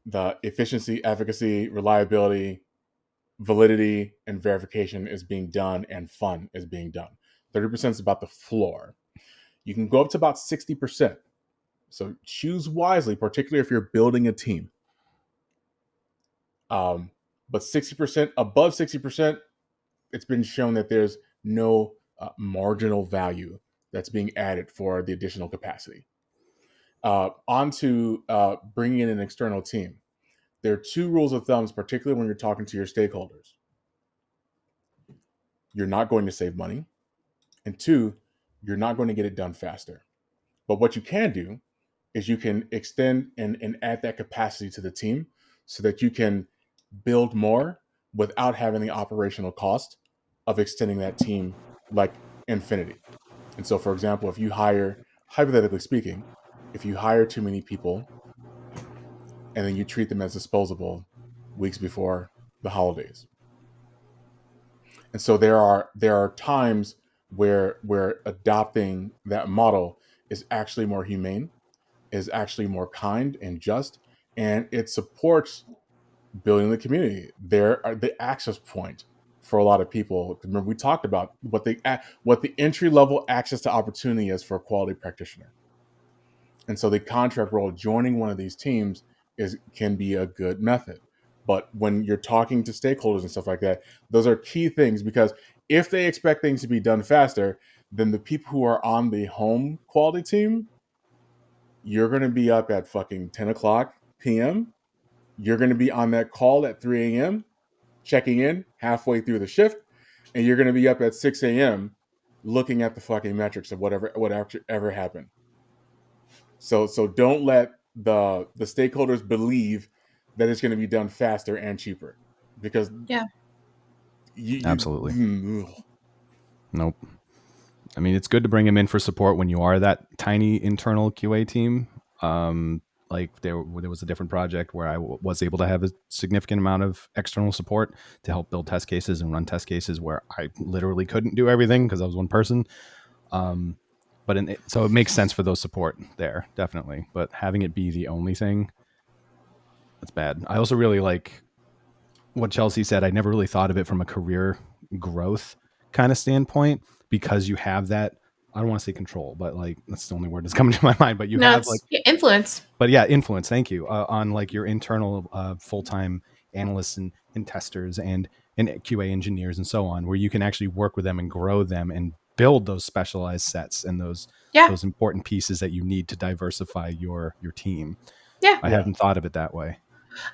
the efficiency, efficacy, reliability, validity, and verification is being done and fun is being done. 30% is about the floor. You can go up to about 60%. So choose wisely, particularly if you're building a team. But 60%, above 60%, it's been shown that there's no marginal value that's being added for the additional capacity. On to bringing in an external team. There are 2 rules of thumbs, particularly when you're talking to your stakeholders. You're not going to save money. And 2, you're not going to get it done faster. But what you can do is you can extend and add that capacity to the team so that you can build more without having the operational cost of extending that team like infinity. And so, for example, if you hire, hypothetically speaking, if you hire too many people and then you treat them as disposable weeks before the holidays. And so there are times where adopting that model is actually more humane, is actually more kind and just, and it supports building the community. There are the access point for a lot of people. Remember, we talked about what the entry level access to opportunity is for a quality practitioner. And so the contract role, joining one of these teams, can be a good method. But when you're talking to stakeholders and stuff like that, those are key things, because if they expect things to be done faster, then the people who are on the home quality team, you're going to be up at fucking 10 o'clock p.m. You're going to be on that call at 3 a.m., checking in halfway through the shift, and you're going to be up at 6 a.m. looking at the fucking metrics of whatever happened. So don't let the stakeholders believe that it's going to be done faster and cheaper, because Yeah. Absolutely. Nope. I mean, it's good to bring them in for support when you are that tiny internal QA team. Like there was a different project where I was able to have a significant amount of external support to help build test cases and run test cases where I literally couldn't do everything because I was one person. So it makes sense for those support there, definitely. But having it be the only thing, that's bad. I also really like what Chelsea said. I never really thought of it from a career growth kind of standpoint, because you have that, I don't want to say control, but like that's the only word that's coming to my mind, but you have like influence. But yeah, influence, thank you, on like your internal full-time analysts and testers and QA engineers and so on, where you can actually work with them and grow them and build those specialized sets and those important pieces that you need to diversify your team. I hadn't thought of it that way.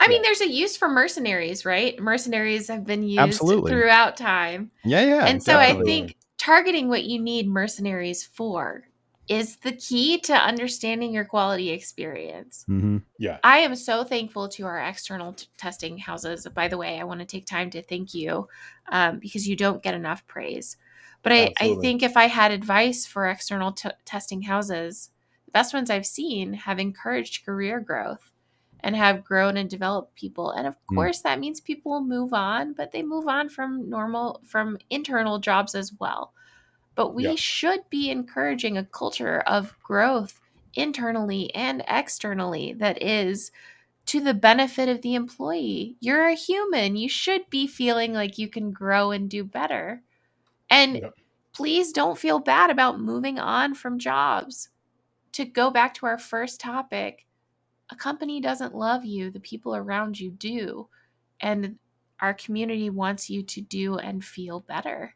I mean, there's a use for mercenaries, right? Mercenaries have been used Absolutely throughout time. Yeah. And so definitely. I think targeting what you need mercenaries for is the key to understanding your quality experience. Mm-hmm. Yeah. I am so thankful to our external testing houses. By the way, I want to take time to thank you because you don't get enough praise. But I think if I had advice for external testing houses, the best ones I've seen have encouraged career growth and have grown and developed people. And of course, that means people will move on, but they move on from internal jobs as well. But we should be encouraging a culture of growth internally and externally that is to the benefit of the employee. You're a human. You should be feeling like you can grow and do better. And please don't feel bad about moving on from jobs. to go back to our first topic, a company doesn't love you, the people around you do. And our community wants you to do and feel better.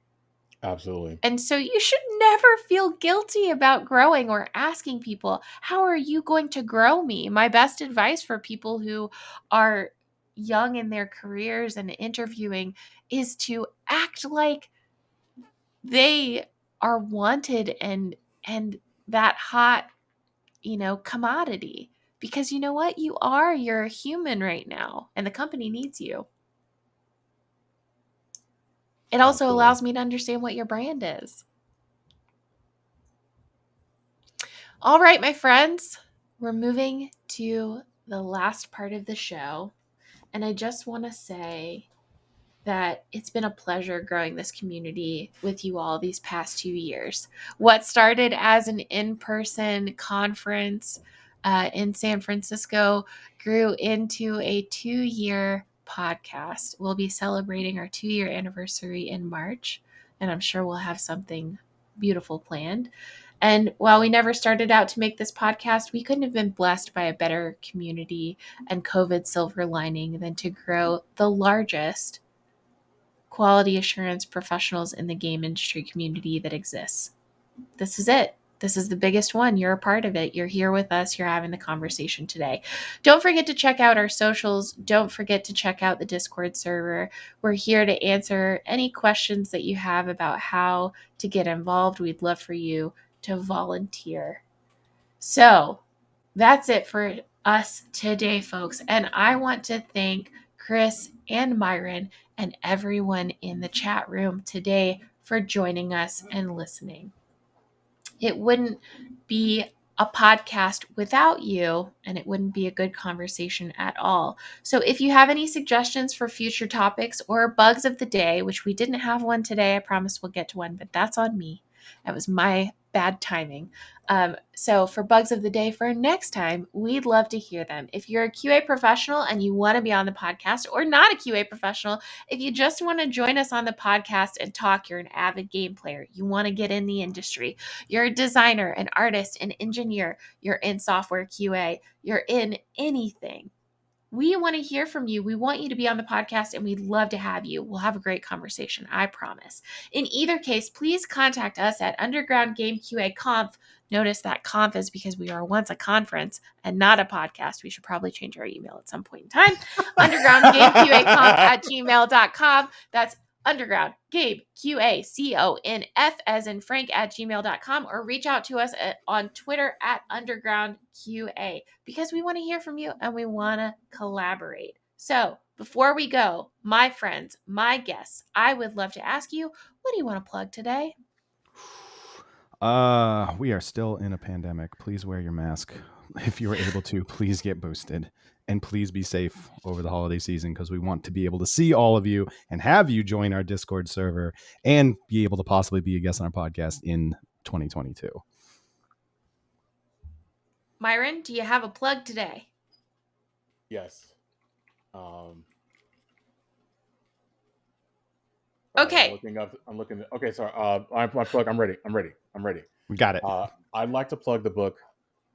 Absolutely. And so you should never feel guilty about growing or asking people, how are you going to grow me? My best advice for people who are young in their careers and interviewing is to act like they are wanted and that hot, commodity. Because you know what? You're a human right now, and the company needs you. It also Absolutely. allows me to understand what your brand is. All right, my friends, we're moving to the last part of the show. And I just want to say that it's been a pleasure growing this community with you all these past 2 years. What started as an in-person conference in San Francisco grew into a 2-year podcast. We'll be celebrating our 2-year anniversary in March, and I'm sure we'll have something beautiful planned. And while we never started out to make this podcast, we couldn't have been blessed by a better community and COVID silver lining than to grow the largest quality assurance professionals in the game industry community that exists. This is it. This is the biggest one. You're a part of it. You're here with us. You're having the conversation today. Don't forget to check out our socials. Don't forget to check out the Discord server. We're here to answer any questions that you have about how to get involved. We'd love for you to volunteer. So that's it for us today, folks. And I want to thank Chris and Myron and everyone in the chat room today for joining us and listening. It wouldn't be a podcast without you, and it wouldn't be a good conversation at all. So if you have any suggestions for future topics or bugs of the day, which we didn't have one today, I promise we'll get to one, but that's on me. That was my bad timing. So for bugs of the day for next time, we'd love to hear them. If you're a QA professional and you want to be on the podcast, or not a QA professional, if you just want to join us on the podcast and talk, you're an avid game player, you want to get in the industry, you're a designer, an artist, an engineer, you're in software QA, you're in anything, we want to hear from you. We want you to be on the podcast, and we'd love to have you. We'll have a great conversation, I promise. In either case, please contact us at Underground Game QA Conf. Notice that conf is because we are once a conference and not a podcast. We should probably change our email at some point in time. undergroundgameqaconf@gmail.com. That's Underground Gabe QACONF as in Frank @gmail.com, or reach out to us on Twitter at Underground QA, because we want to hear from you and we want to collaborate. So before we go, my friends, my guests, I would love to ask you, what do you want to plug today? We are still in a pandemic. Please wear your mask. If you're able to, please get boosted. And please be safe over the holiday season, because we want to be able to see all of you and have you join our Discord server and be able to possibly be a guest on our podcast in 2022. Myron, do you have a plug today? Yes. Okay. I'm looking. Okay, sorry. My plug. I'm ready. We got it. I'd like to plug the book,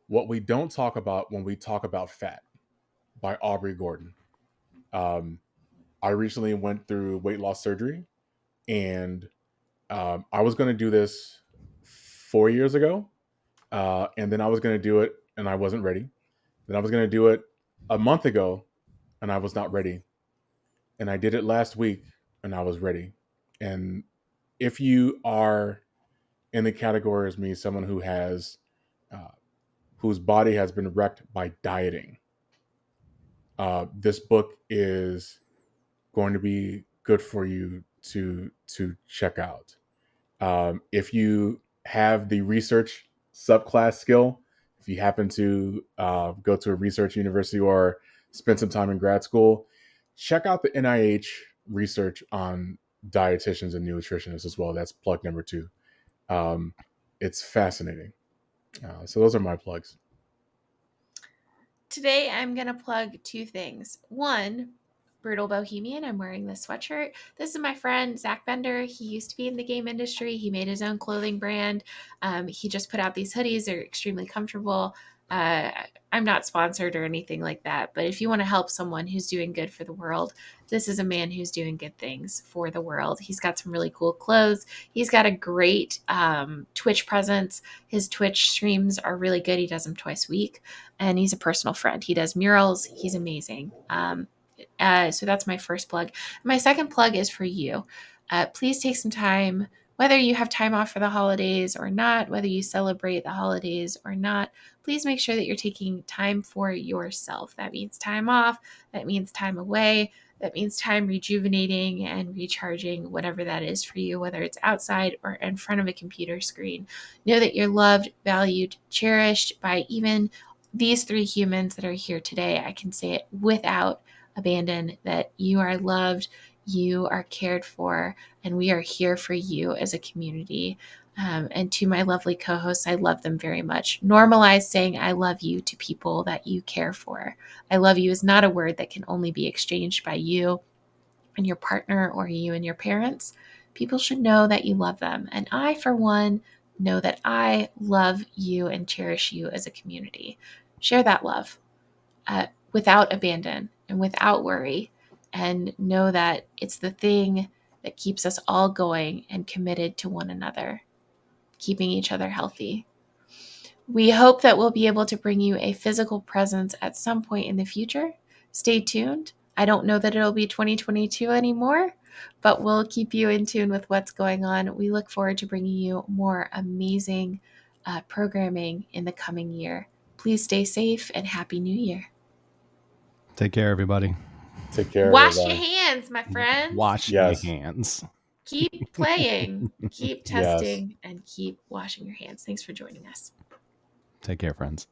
"What We Don't Talk About When We Talk About Fat," by Aubrey Gordon. I recently went through weight loss surgery, and I was going to do this 4 years ago, and then I was going to do it, and I wasn't ready. Then I was going to do it a month ago, and I was not ready. And I did it last week, and I was ready. And if you are in the category as me, someone who has whose body has been wrecked by dieting, this book is going to be good for you to check out. If you have the research subclass skill, if you happen to go to a research university or spend some time in grad school, check out the NIH research on dietitians and nutritionists as well. That's plug number 2. It's fascinating. So those are my plugs. Today, I'm going to plug 2 things. One, Brutal Bohemian. I'm wearing this sweatshirt. This is my friend Zach Bender. He used to be in the game industry. He made his own clothing brand. He just put out these hoodies. They're extremely comfortable. I'm not sponsored or anything like that, but if you want to help someone who's doing good for the world, this is a man who's doing good things for the world. He's got some really cool clothes. He's got a great Twitch presence. His Twitch streams are really good. He does them twice a week, and he's a personal friend. He does murals. He's amazing. So that's my first plug. My second plug is for you. Please take some time, whether you have time off for the holidays or not, whether you celebrate the holidays or not, please make sure that you're taking time for yourself. That means time off. That means time away. That means time rejuvenating and recharging, whatever that is for you, whether it's outside or in front of a computer screen. Know that you're loved, valued, cherished by even these three humans that are here today. I can say it without abandon, that you are loved, you are cared for, and we are here for you as a community. And to my lovely co-hosts, I love them very much. Normalize saying I love you to people that you care for. I love you is not a word that can only be exchanged by you and your partner or you and your parents. People should know that you love them. And I, for one, know that I love you and cherish you as a community. Share that love without abandon and without worry, and know that it's the thing that keeps us all going and committed to one another, keeping each other healthy. We hope that we'll be able to bring you a physical presence at some point in the future. Stay tuned. I don't know that it'll be 2022 anymore, but we'll keep you in tune with what's going on. We look forward to bringing you more amazing programming in the coming year. Please stay safe and Happy New Year. Take care, everybody. Take care, Wash everybody. your hands, my friends. Wash Yes. your hands. Keep playing, keep Yes. testing, and keep washing your hands. Thanks for joining us. Take care, friends.